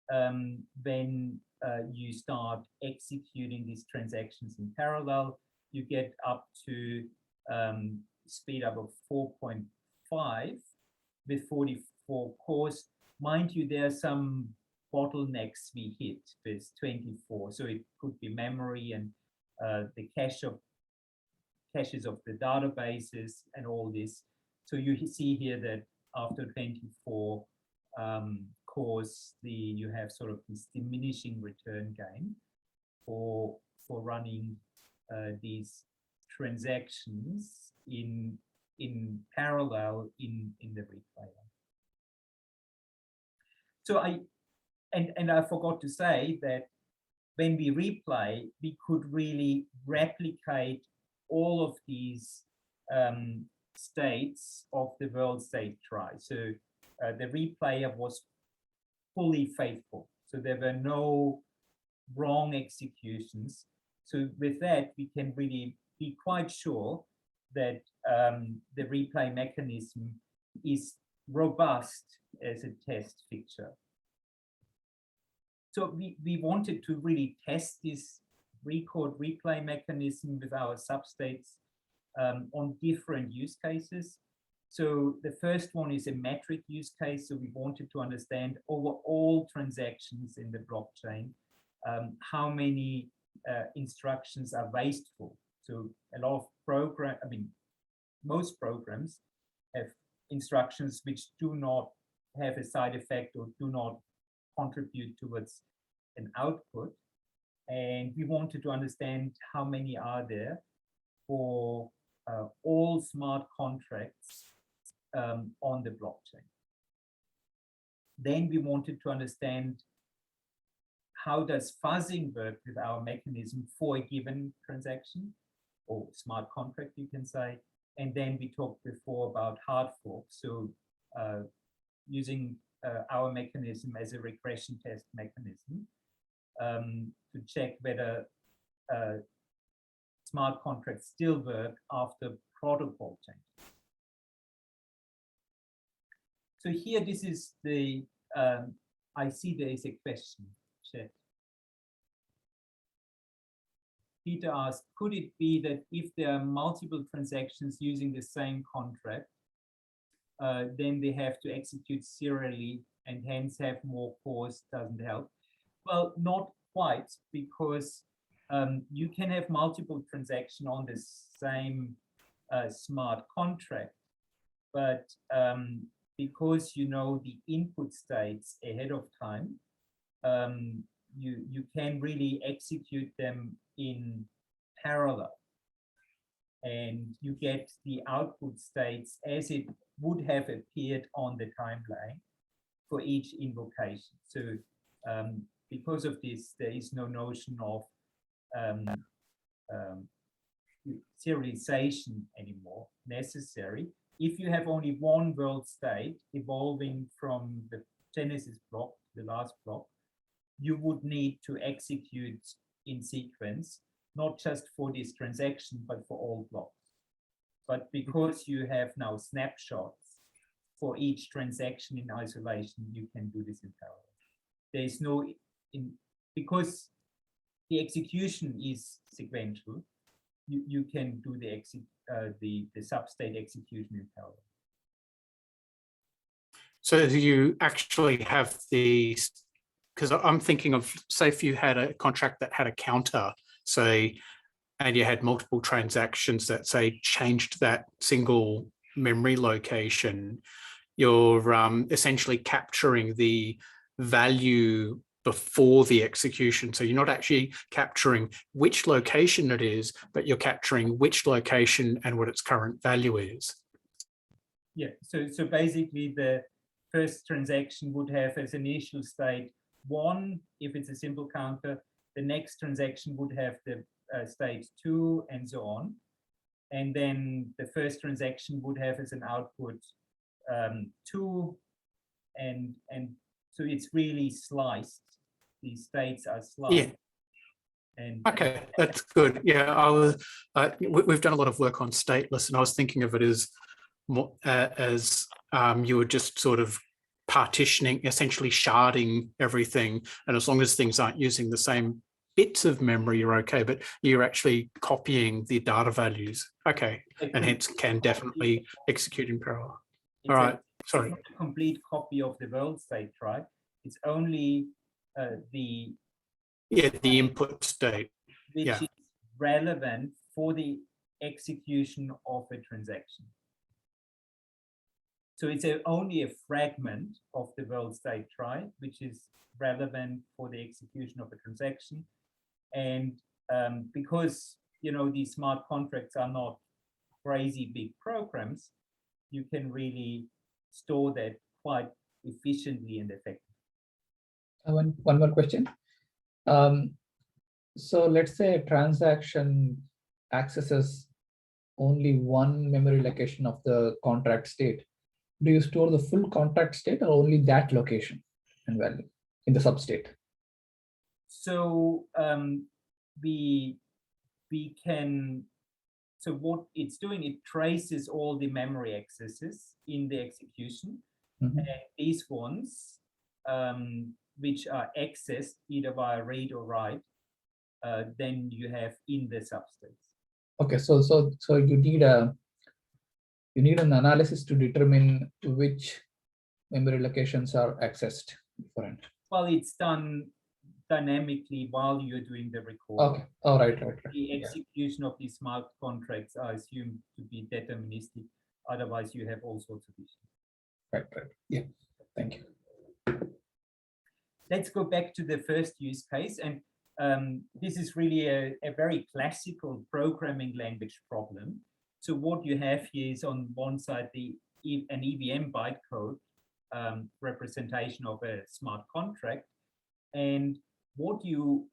when you start executing these transactions in parallel. You get up to speed up of 4.5 with 44 cores. Mind you, there are some bottlenecks we hit with 24. So it could be memory and the caches of the databases and all this. So you see here that after 24 cores, you have sort of this diminishing return gain for running these transactions in parallel in the replay. So I forgot to say that when we replay, we could really replicate all of these states of the world state try. So the replayer was fully faithful. So there were no wrong executions. So with that, we can really be quite sure that the replay mechanism is robust as a test fixture. So we wanted to really test this record replay mechanism with our substates on different use cases. So the first one is a metric use case. So we wanted to understand over all transactions in the blockchain, how many instructions are wasteful. So a lot of most programs have instructions which do not have a side effect or do not contribute towards an output. And we wanted to understand how many are there for all smart contracts on the blockchain. Then we wanted to understand how does fuzzing work with our mechanism for a given transaction or smart contract, you can say. And then we talked before about hard fork. So using our mechanism as a regression test mechanism to check whether smart contracts still work after protocol change. So here, this is the, I see there is a question, chat. Peter asked, could it be that if there are multiple transactions using the same contract, then they have to execute serially and hence have more cores, doesn't help? Well, not quite, because you can have multiple transactions on the same smart contract, but because you know the input states ahead of time, you can really execute them in parallel, and you get the output states as it would have appeared on the timeline for each invocation. So because of this, there is no notion of serialization anymore necessary. If you have only one world state evolving from the genesis block, the last block, you would need to execute in sequence, not just for this transaction, but for all blocks. But because you have now snapshots for each transaction in isolation, you can do this in parallel. There is no, because the execution is sequential, you can do the substate execution in parallel. So you actually have the, because I'm thinking of, say if you had a contract that had a counter, say, and you had multiple transactions that say changed that single memory location, you're essentially capturing the value before the execution. So you're not actually capturing which location it is, but you're capturing which location and what its current value is. Yeah, so basically the first transaction would have as initial state 1, if it's a simple counter. The next transaction would have the state 2 and so on. And then the first transaction would have as an output 2. And so it's really sliced. These states are sliced. Yeah. And okay, that's good. Yeah, I was. We've done a lot of work on stateless, and I was thinking of it as more, you were just sort of partitioning, essentially sharding everything, and as long as things aren't using the same bits of memory, you're okay. But you're actually copying the data values. Okay, and hence can definitely execute in parallel. All right. Sorry. It's not a complete copy of the world state, right? It's only the input state, which is relevant for the execution of a transaction. So it's only a fragment of the world state try, which is relevant for the execution of a transaction. And because these smart contracts are not crazy big programs, you can really store that quite efficiently and effectively. One more question. So let's say a transaction accesses only one memory location of the contract state. Do you store the full contract state or only that location and value in the substate? So we can, so what it's doing, it traces all the memory accesses in the execution. Mhm. And these ones, which are accessed either via read or write, then you have in the substates. Okay, so you need an analysis to determine which memory locations are accessed different. Well, it's done dynamically while you're doing the record. Okay. All right. The Yeah. execution of these smart contracts are assumed to be deterministic. Otherwise, you have all sorts of issues. Right. Yeah. Thank you. Let's go back to the first use case. And this is really a very classical programming language problem. So what you have here is on one side an EVM bytecode representation of a smart contract. And what you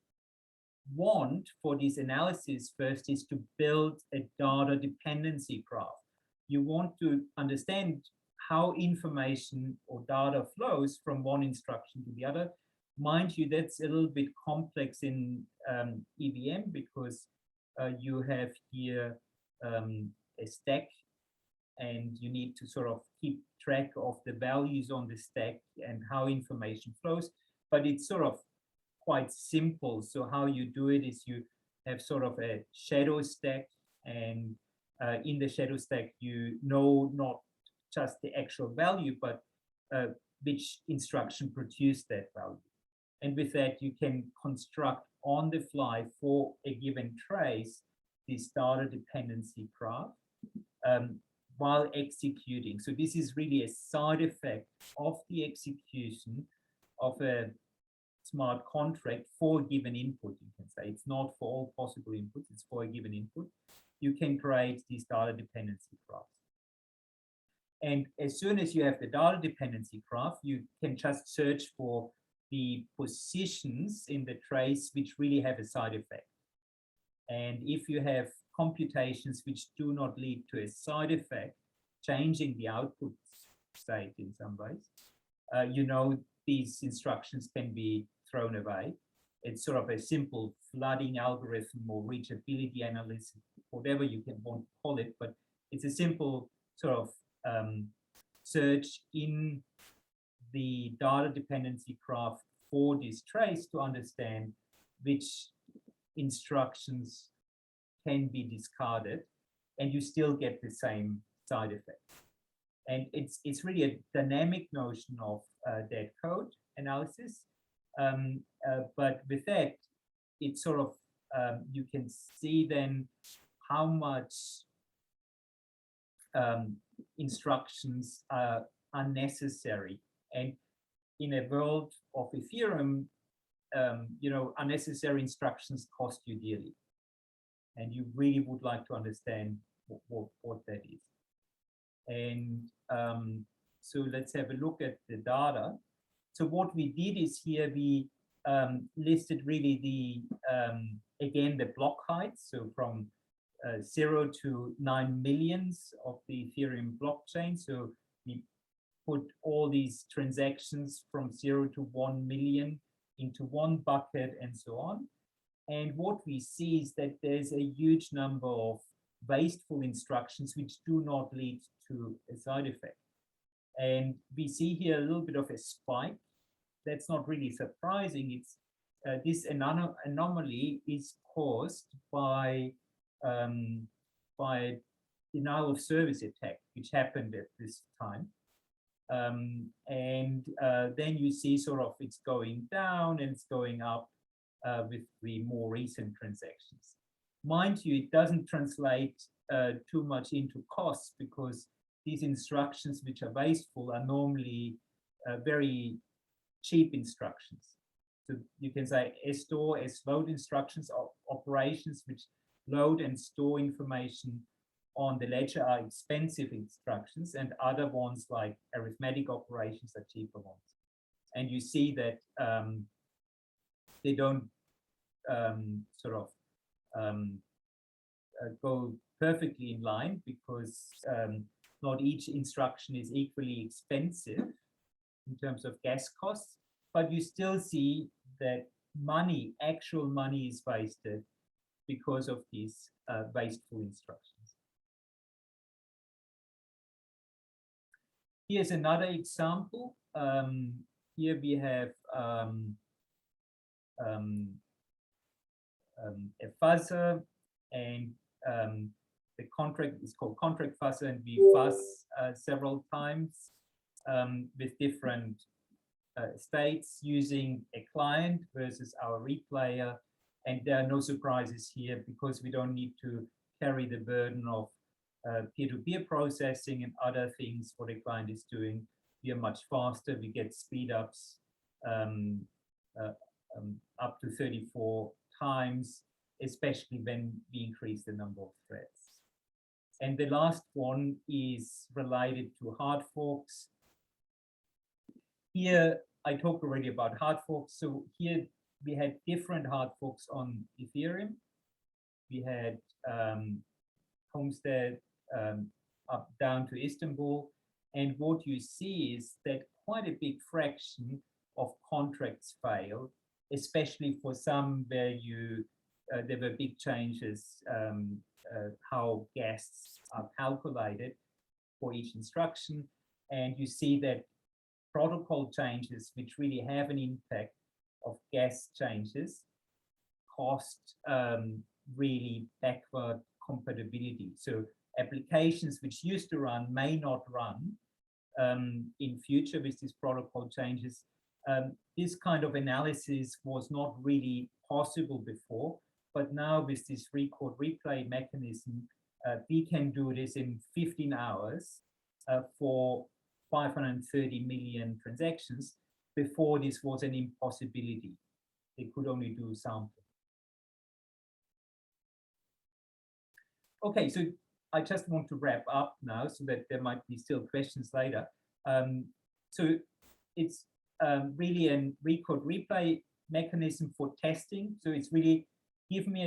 want for this analysis first is to build a data dependency graph. You want to understand how information or data flows from one instruction to the other. Mind you, that's a little bit complex in EVM because you have here a stack, and you need to sort of keep track of the values on the stack and how information flows. But it's sort of quite simple. So how you do it is you have sort of a shadow stack, and in the shadow stack, you know not just the actual value, but which instruction produced that value. And with that, you can construct on the fly for a given trace this data dependency graph while executing. So this is really a side effect of the execution of a smart contract for a given input, you can say. It's not for all possible inputs, it's for a given input. You can create these data dependency graphs. And as soon as you have the data dependency graph, you can just search for the positions in the trace which really have a side effect. And if you have computations which do not lead to a side effect, changing the output state in some ways, you know these instructions can be thrown away. It's sort of a simple flooding algorithm or reachability analysis, whatever you can want to call it, but it's a simple sort of search in the data dependency graph for this trace to understand which instructions can be discarded, and you still get the same side effect. And it's really a dynamic notion of dead code analysis. But with that, it's sort of, you can see then how much instructions are unnecessary. And in a world of Ethereum, you know, unnecessary instructions cost you dearly. And you really would like to understand what that is. And so let's have a look at the data. So what we did is here we listed really the, again, the block heights. So from 0 to 9 millions of the Ethereum blockchain. So we put all these transactions from 0 to 1 million into one bucket and so on. And what we see is that there's a huge number of wasteful instructions which do not lead to a side effect. And we see here a little bit of a spike. That's not really surprising. It's this anomaly is caused by denial of service attack, which happened at this time. And then you see sort of it's going down and it's going up with the more recent transactions. Mind you, it doesn't translate too much into costs, because these instructions which are wasteful are normally very cheap instructions. So you can say store, load instructions, or operations which load and store information on the ledger are expensive instructions, and other ones like arithmetic operations are cheaper ones. And you see that they don't sort of go perfectly in line, because not each instruction is equally expensive in terms of gas costs, but you still see that money, actual money, is wasted because of these wasteful instructions. Here's another example. Here we have a fuzzer, and the contract is called contract fuzzer, and we fuzz several times with different states using a client versus our replayer. And there are no surprises here because we don't need to carry the burden of peer-to-peer processing and other things what a client is doing. We are much faster. We get speed ups up to 34 times, especially when we increase the number of threads. And the last one is related to hard forks. Here, I talked already about hard forks. So here we had different hard forks on Ethereum. We had Homestead up down to Istanbul. And what you see is that quite a big fraction of contracts fail, especially for some where there were big changes how guests are calculated for each instruction. And you see that protocol changes, which really have an impact of guest changes, cost really backward compatibility. So applications which used to run may not run in future with these protocol changes. This kind of analysis was not really possible before, but now with this record replay mechanism, we can do this in 15 hours for 530 million transactions. Before, this was an impossibility. They could only do sampling. Okay, so I just want to wrap up now so that there might be still questions later. So it's really a record replay mechanism for testing. So it's really, give me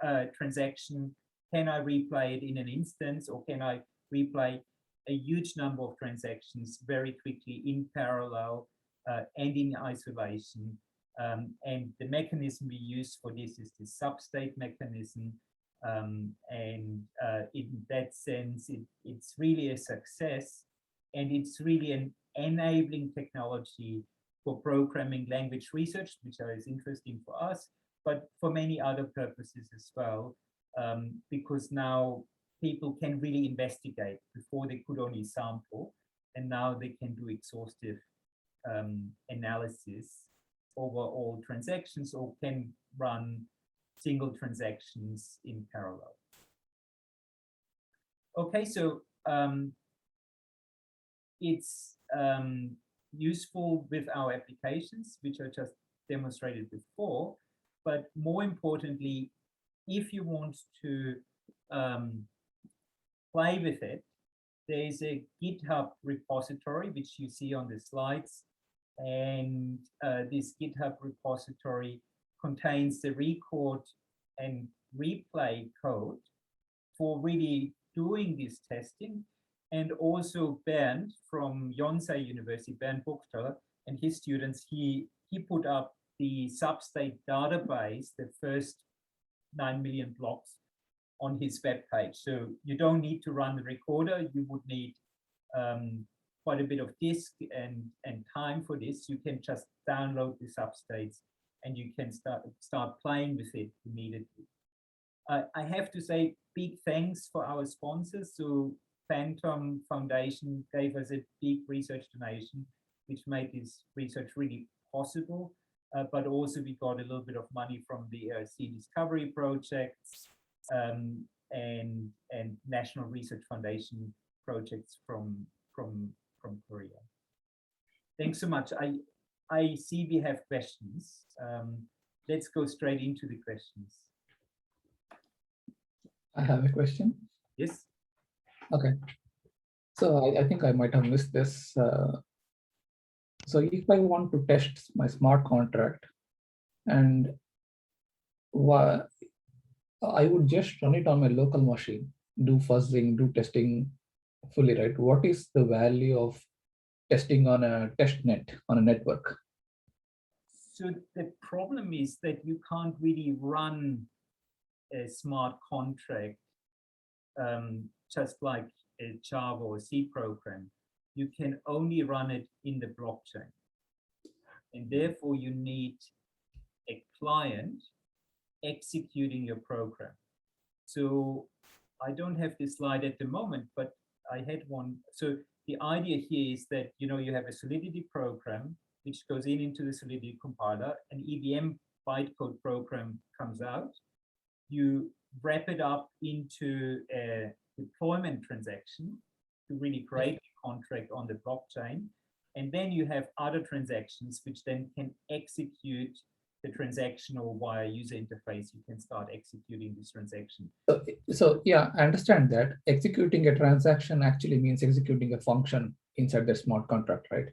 a transaction, can I replay it in an instance, or can I replay a huge number of transactions very quickly in parallel and in isolation. And the mechanism we use for this is the substate mechanism. In that sense, it's really a success, and it's really an enabling technology for programming language research, which is interesting for us, but for many other purposes as well, because now people can really investigate. Before they could only sample, and now they can do exhaustive analysis over all transactions, or can run single transactions in parallel. Okay, so it's useful with our applications, which I just demonstrated before, but more importantly, if you want to play with it, there's a GitHub repository, which you see on the slides. And this GitHub repository contains the record and replay code for really doing this testing. And also Bernd from Yonsei University, Bernd Buchtaler, and his students, he put up the substate database, the first 9 million blocks, on his web page. So you don't need to run the recorder. You would need quite a bit of disk and time for this. You can just download the substates and you can start playing with it immediately. I have to say big thanks for our sponsors. So Phantom Foundation gave us a big research donation, which made this research really possible. But also we got a little bit of money from the Sea Discovery projects and National Research Foundation projects from Korea. Thanks so much. I see we have questions. Let's go straight into the questions. I have a question. Yes. Okay. So I think I might have missed this. So if I want to test my smart contract, and I would just run it on my local machine, do fuzzing, do testing fully, right? What is the value of testing on a test net, on a network? So the problem is that you can't really run a smart contract just like a Java or C program. You can only run it in the blockchain. And therefore you need a client executing your program. So I don't have this slide at the moment, but I had one. So the idea here is that, you know, you have a Solidity program, which goes into the Solidity compiler, an EVM bytecode program comes out. You wrap it up into a deployment transaction to really create a contract on the blockchain. And then you have other transactions which then can execute the transaction, or via user interface, you can start executing this transaction. So yeah, I understand that executing a transaction actually means executing a function inside the smart contract, right?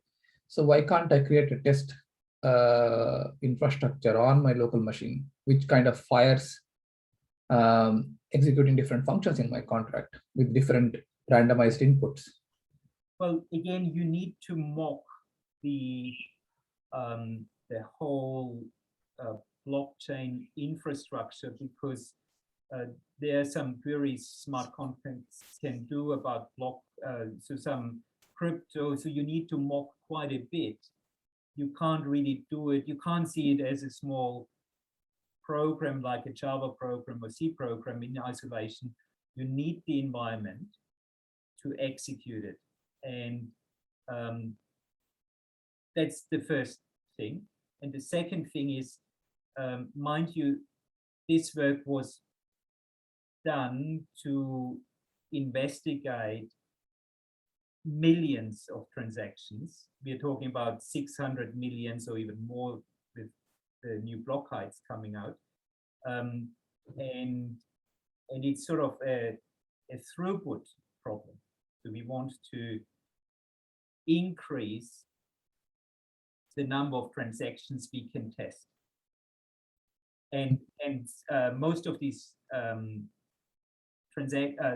So why can't I create a test infrastructure on my local machine, which kind of fires executing different functions in my contract with different randomized inputs? Well, again, you need to mock the whole blockchain infrastructure, because there are some queries smart contracts can do about so some crypto. So you need to mock quite a bit. You can't really do it. You can't see it as a small program like a Java program or C program in isolation. You need the environment to execute it. And that's the first thing. And the second thing is, mind you, this work was done to investigate millions of transactions. We're talking about 600 millions or even more with the new block heights coming out. And it's sort of a throughput problem. So we want to increase the number of transactions we can test. And most of these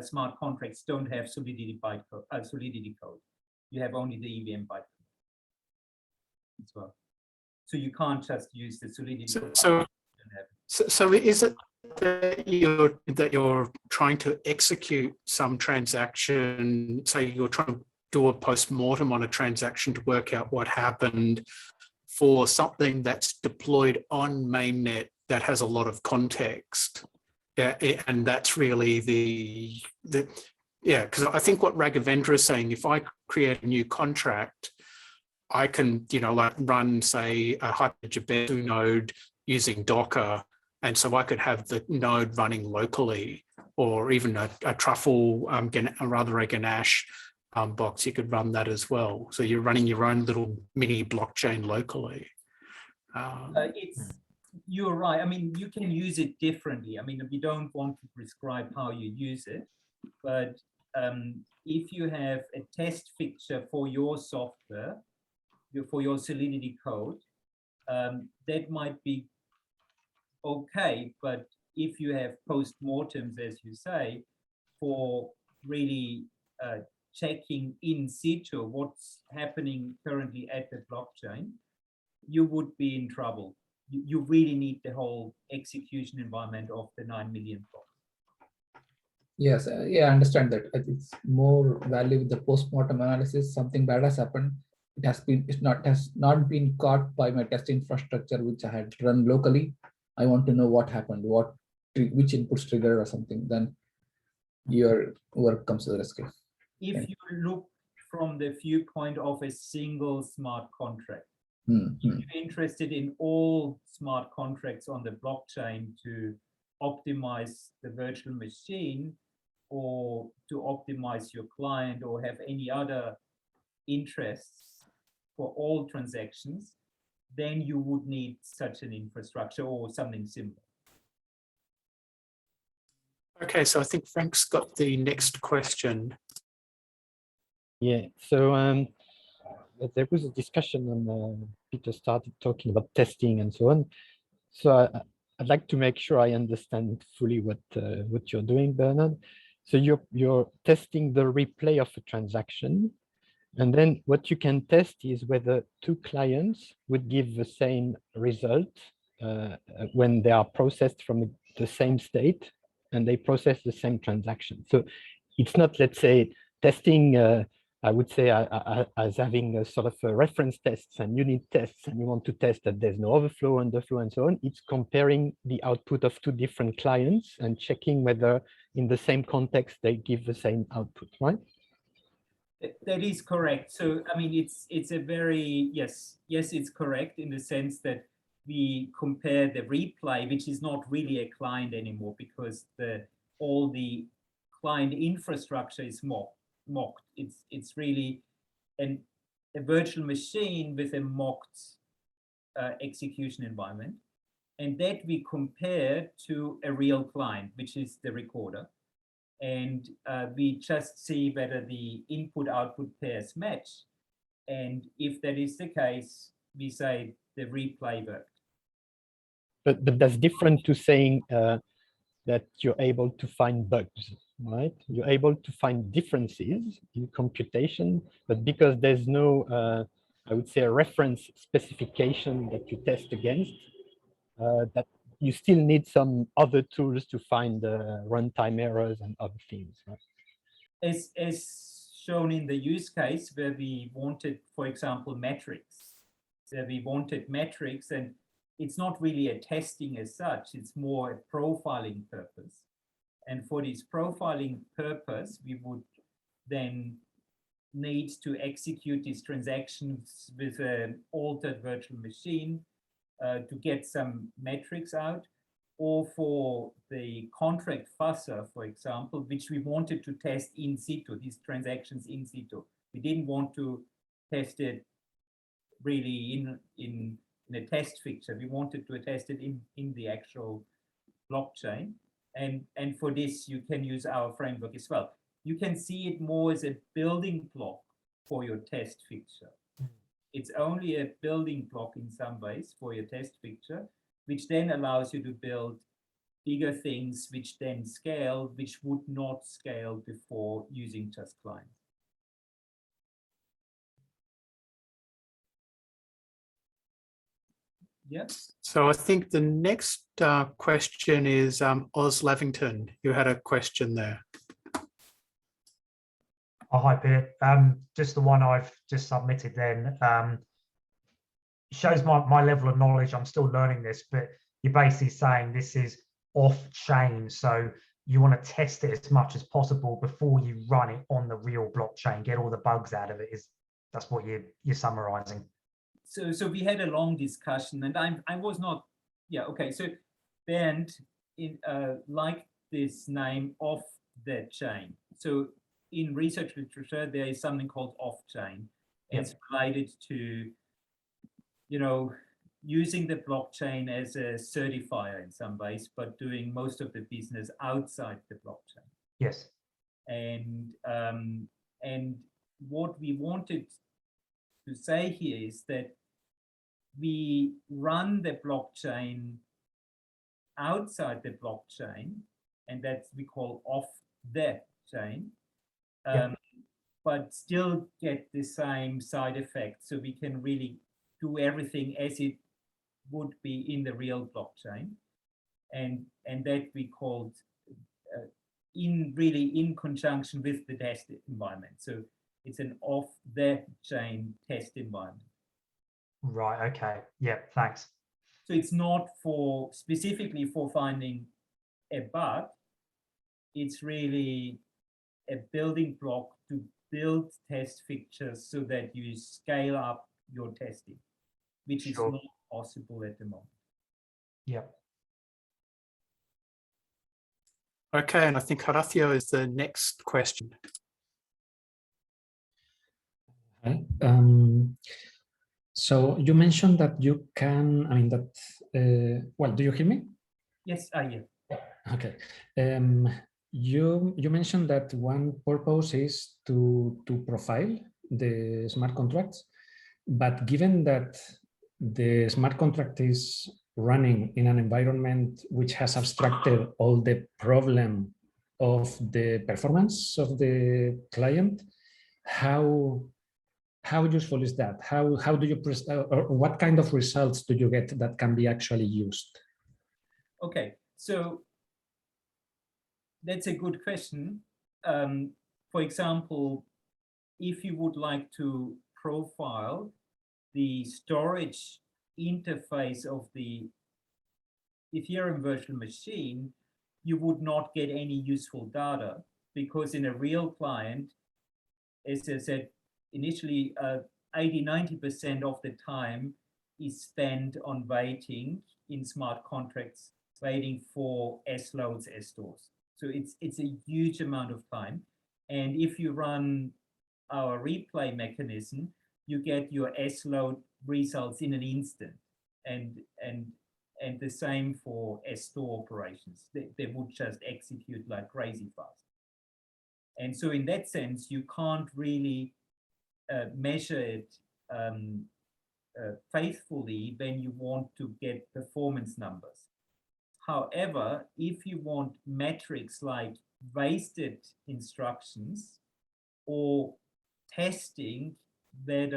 smart contracts don't have Solidity bytecode, Solidity code. You have only the EVM bytecode as well. So you can't just use the Solidity code. So is it that you're trying to execute some transaction, say you're trying to do a post-mortem on a transaction to work out what happened for something that's deployed on mainnet that has a lot of context? Yeah, and that's really because I think what Raghavendra is saying, if I create a new contract, I can, like run, say, a Hyper-Gebetu node using Docker. And so I could have the node running locally, or even a truffle, rather a Ganache box, you could run that as well. So you're running your own little mini blockchain locally. You're right. I mean, you can use it differently. I mean, we don't want to prescribe how you use it, but if you have a test fixture for your software, for your Solidity code, that might be okay. But if you have post-mortems, as you say, for really checking in situ what's happening currently at the blockchain, you would be in trouble. You really need the whole execution environment of the 9 million blocks. Yes, yeah, I understand that. It's more value with the post-mortem analysis. Something bad has happened. It has not been caught by my test infrastructure, which I had run locally. I want to know what happened, which inputs triggered or something. Then your work comes to the rescue. If you look from the viewpoint of a single smart contract, if you're interested in all smart contracts on the blockchain to optimize the virtual machine, or to optimize your client, or have any other interests for all transactions, then you would need such an infrastructure or something similar. Okay, so I think Frank's got the next question. Yeah, so there was a discussion and Peter started talking about testing and so on. So I'd like to make sure I understand fully what you're doing, Bernard. So you're testing the replay of a transaction. And then what you can test is whether two clients would give the same result when they are processed from the same state and they process the same transaction. So it's not, let's say, testing, I would say, as having a sort of a reference tests and unit tests, and you want to test that there's no overflow, underflow, and so on. It's comparing the output of two different clients and checking whether in the same context they give the same output, right? That is correct. So, I mean, it's a very, yes, it's correct in the sense that we compare the replay, which is not really a client anymore because all the client infrastructure is mocked. It's really a virtual machine with a mocked execution environment. And that we compare to a real client, which is the recorder. And we just see whether the input-output pairs match. And if that is the case, we say the replay worked. But that's different to saying that you're able to find bugs, right? You're able to find differences in computation, but because there's no, I would say, a reference specification that you test against, that you still need some other tools to find runtime errors and other things, right? As shown in the use case where we wanted, for example, metrics. So we wanted metrics, and it's not really a testing as such, it's more a profiling purpose. And for this profiling purpose, we would then need to execute these transactions with an altered virtual machine to get some metrics out, or for the contract fuzzer, for example, which we wanted to test in situ, these transactions in situ. We didn't want to test it really in a test fixture. We wanted to test it in the actual blockchain. And for this, you can use our framework as well. You can see it more as a building block for your test fixture. It's only a building block in some ways for your test fixture, which then allows you to build bigger things, which then scale, which would not scale before using just clients. Yes. So I think the next question is Oz Lavington. You had a question there. Oh, hi, Peter. Just the one I've just submitted then. Shows my level of knowledge. I'm still learning this, but you're basically saying this is off-chain. So you want to test it as much as possible before you run it on the real blockchain, get all the bugs out of it. That's what you're summarizing. So we had a long discussion, and I was not, yeah, okay. So Bernd liked this name off the chain. So in research literature, there is something called off-chain. Yeah. It's related to, you know, using the blockchain as a certifier in some ways, but doing most of the business outside the blockchain. Yes. And what we wanted to say here is that we run the blockchain outside the blockchain, and that's we call off the chain, but still get the same side effects. So we can really do everything as it would be in the real blockchain, and that we called in conjunction with the test environment. So it's an off the chain test environment. Right. Okay. Yeah. Thanks. So it's not specifically for finding a bug. It's really a building block to build test fixtures so that you scale up your testing, which is not possible at the moment. Yeah. Okay, and I think Horacio is the next question. Hi. So you mentioned that you can, well, do you hear me? Yes, I hear. Okay. You mentioned that one purpose is to profile the smart contracts, but given that the smart contract is running in an environment which has abstracted all the problem of the performance of the client, how how useful is that? How do you or what kind of results do you get that can be actually used? Okay, so that's a good question. For example, if you would like to profile the storage interface of the Ethereum virtual machine, you would not get any useful data, because in a real client, as I said initially, 80–90% of the time is spent on waiting in smart contracts, waiting for S loads, S stores. So it's a huge amount of time. And if you run our replay mechanism, you get your S load results in an instant. And the same for S store operations. They would just execute like crazy fast. And so in that sense, you can't really measure it faithfully when you want to get performance numbers. However, if you want metrics like wasted instructions or testing that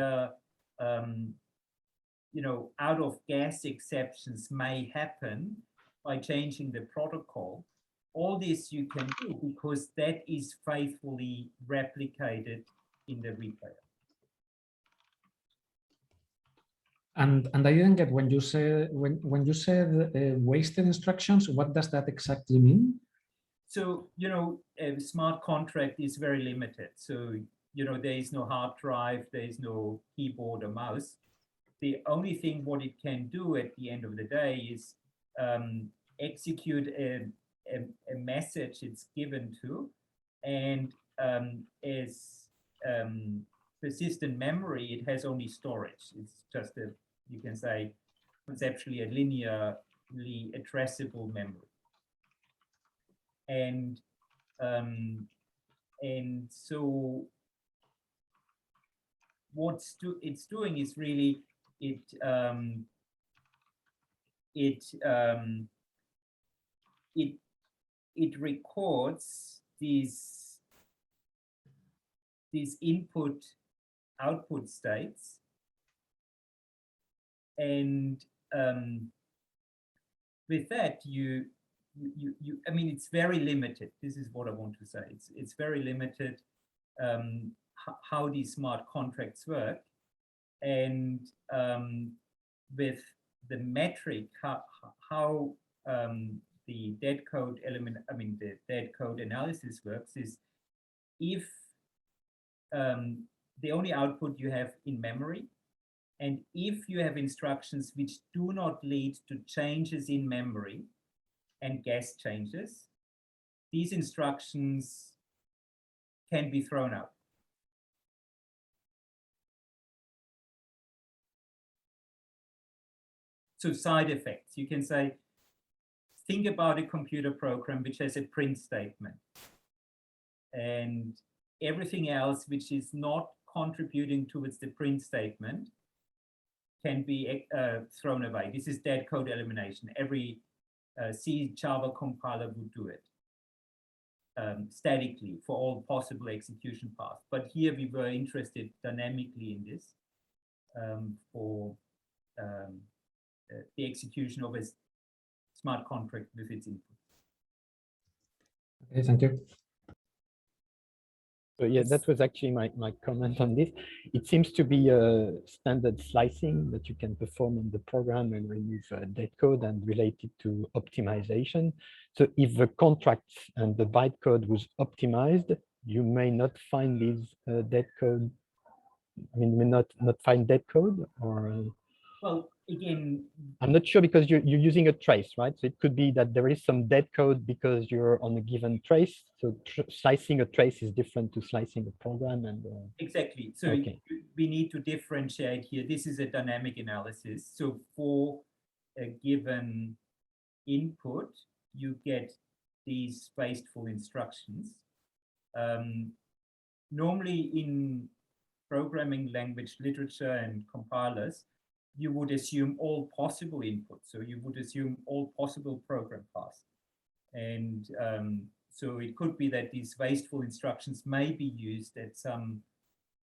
out of gas exceptions may happen by changing the protocol, all this you can do because that is faithfully replicated in the replay. And I didn't get when you said wasted instructions. What does that exactly mean? So a smart contract is very limited. So there is no hard drive, there is no keyboard or mouse. The only thing what it can do at the end of the day is execute a message it's given to, and as persistent memory, it has only storage. It's just you can say conceptually a linearly addressable memory. And so what it's doing is really it records these input output states, and with that I mean, it's very limited. This is what I want to say. It's very limited how these smart contracts work, and with the metric how the dead code element, the dead code analysis works is if the only output you have in memory, and if you have instructions which do not lead to changes in memory and guess changes, these instructions can be thrown out. So side effects, you can say, think about a computer program which has a print statement, and everything else which is not contributing towards the print statement can be thrown away. This is dead code elimination. Every C Java compiler would do it statically for all possible execution paths. But here we were interested dynamically in this for the execution of a smart contract with its input. Okay, thank you. So yeah, that was actually my comment on this. It seems to be a standard slicing that you can perform in the program and remove dead code and relate it to optimization. So if the contracts and the bytecode was optimized, you may not find these dead code. I mean, may not find dead code, or well, again, I'm not sure, because you're using a trace, right? So it could be that there is some dead code because you're on a given trace. So slicing a trace is different to slicing a program. And exactly. So okay, we need to differentiate here. This is a dynamic analysis. So for a given input, you get these wasteful instructions. Normally in programming language literature and compilers, you would assume all possible inputs. So you would assume all possible program paths. And so it could be that these wasteful instructions may be used at some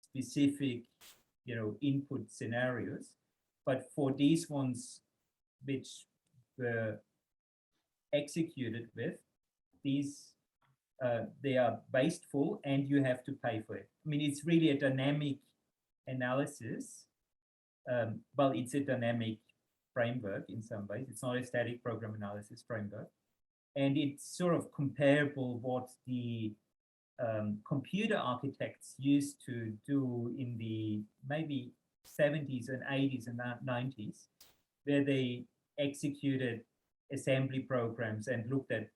specific input scenarios. But for these ones which were executed with, these they are wasteful and you have to pay for it. I mean, it's really a dynamic analysis. Well, it's a dynamic framework in some ways. It's not a static program analysis framework. And it's sort of comparable what the computer architects used to do in the maybe 70s and 80s and 90s, where they executed assembly programs and looked at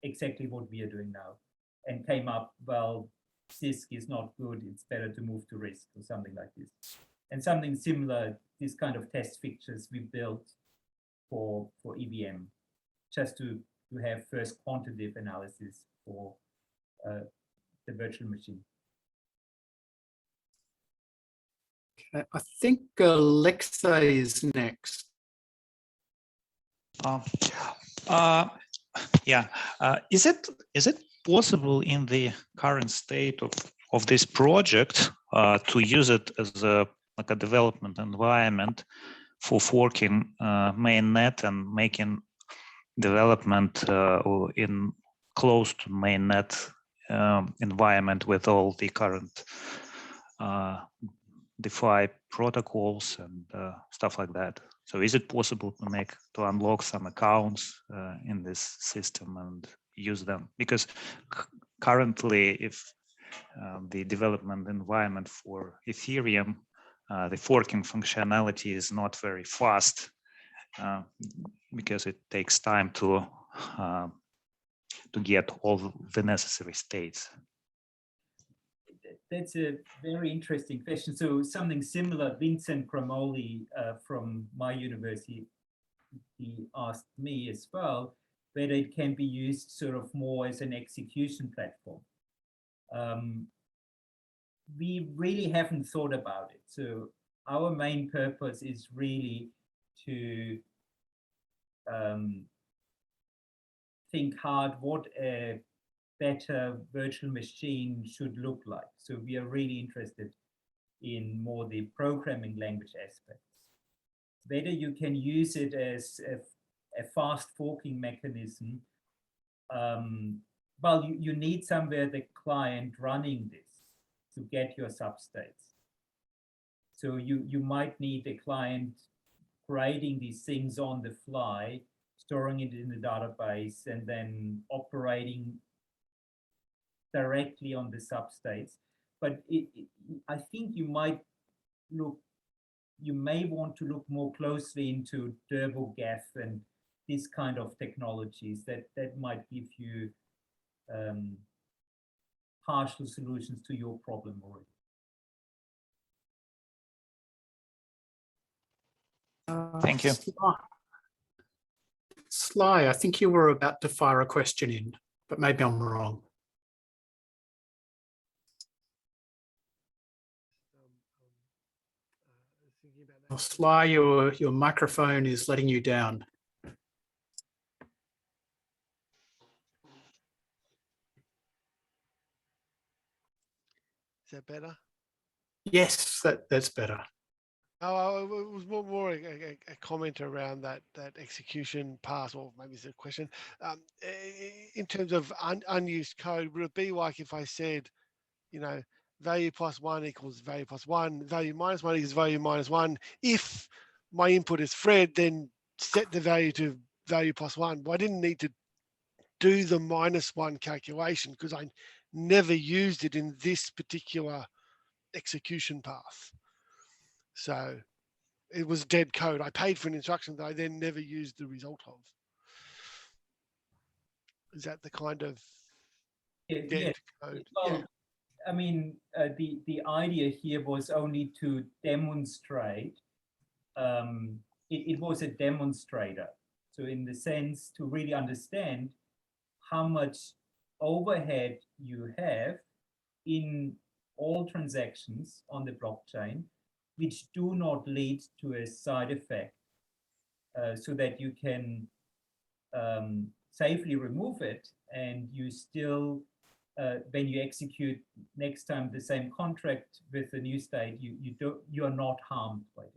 exactly what we are doing now and came up, well, CISC is not good, it's better to move to RISC or something like this. And something similar, this kind of test fixtures we built for EVM, just to have first quantitative analysis for the virtual machine. Okay, I think Alexei is next. Is it possible in the current state of this project to use it as a development environment for forking mainnet and making development in close to mainnet environment with all the current DeFi protocols and stuff like that? So is it possible to unlock some accounts in this system and use them? Because currently, if the development environment for Ethereum, the forking functionality is not very fast because it takes time to get all the necessary states. That's a very interesting question. So something similar, Vincent Cremoli from my university, he asked me as well, whether it can be used sort of more as an execution platform. We really haven't thought about it. So our main purpose is really to think hard what a better virtual machine should look like. So we are really interested in more the programming language aspects. Whether you can use it as a fast forking mechanism, well, you need somewhere the client running this to get your substates. So you might need a client creating these things on the fly, storing it in the database, and then operating directly on the substates. But I think you may want to look more closely into TurboGaf and this kind of technologies that might give you partial solutions to your problem already. Thank you. Sly, I think you were about to fire a question in, but maybe I'm wrong. Oh, Sly, your microphone is letting you down. Is that better? Yes, that's better. Oh, it was more a comment around that execution path, or maybe it's a question. In terms of unused code, would it be like if I said, value plus 1 equals value plus 1, value minus 1 equals value minus 1. If my input is Fred, then set the value to value plus 1. Well, I didn't need to do the -1 calculation because I never used it in this particular execution path. So it was dead code. I paid for an instruction that I then never used the result of. Is that the kind of dead code? Well, yeah. I mean, the idea here was only to demonstrate. It was a demonstrator. So in the sense to really understand how much overhead you have in all transactions on the blockchain, which do not lead to a side effect, so that you can safely remove it and you still when you execute next time the same contract with the new state, you are not harmed by this.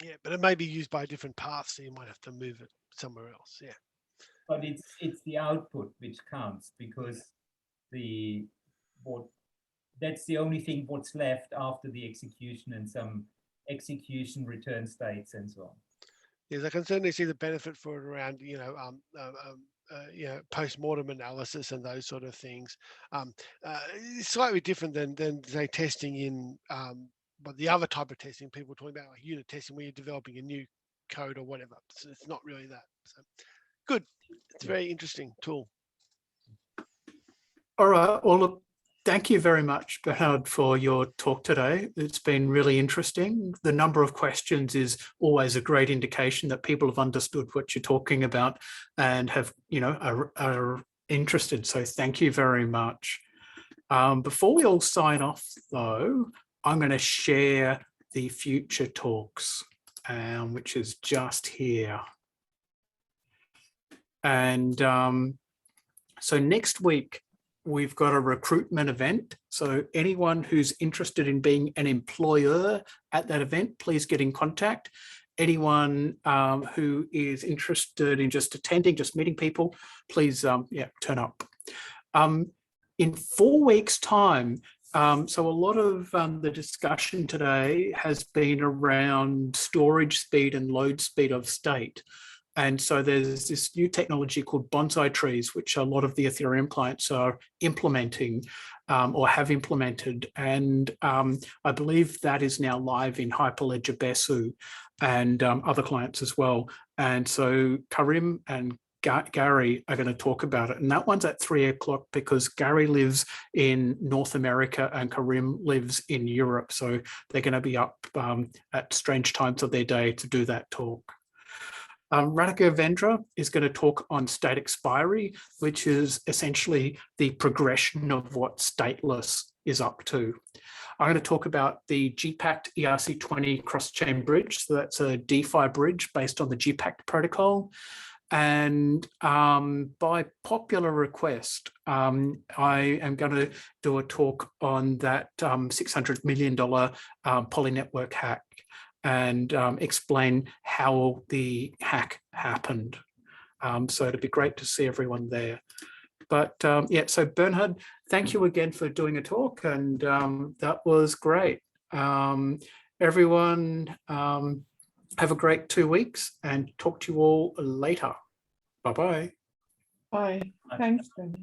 Yeah, but it may be used by a different path, so you might have to move it somewhere else. Yeah. But it's the output which counts, because that's the only thing what's left after the execution, and some execution return states and so on. Yes, I can certainly see the benefit for it around, post-mortem analysis and those sort of things. It's slightly different than say testing in, but the other type of testing people are talking about, like unit testing, where you're developing a new code or whatever. So it's not really that. So good. It's a very interesting tool. All right. Well, look, thank you very much, Bernhard, for your talk today. It's been really interesting. The number of questions is always a great indication that people have understood what you're talking about and have, are interested. So thank you very much. Before we all sign off, though, I'm going to share the future talks, which is just here. And so next week, we've got a recruitment event. So anyone who's interested in being an employer at that event, please get in contact. Anyone who is interested in just attending, just meeting people, please turn up. In 4 weeks' time, so a lot of the discussion today has been around storage speed and load speed of state. And so there's this new technology called bonsai trees, which a lot of the Ethereum clients are implementing or have implemented. And I believe that is now live in Hyperledger Besu and other clients as well. And so Karim and Gary are going to talk about it. And that one's at 3 o'clock because Gary lives in North America and Karim lives in Europe. So they're going to be up at strange times of their day to do that talk. Radhika Vendra is going to talk on state expiry, which is essentially the progression of what stateless is up to. I'm going to talk about the GPACT ERC20 cross-chain bridge. So that's a DeFi bridge based on the GPACT protocol. And by popular request, I am going to do a talk on that $600 million polynetwork hack and explain how the hack happened. So it'd be great to see everyone there. But so Bernhard, thank you again for doing a talk, and that was great. Everyone, have a great 2 weeks and talk to you all later. Bye-bye. Bye. Thanks, Ben.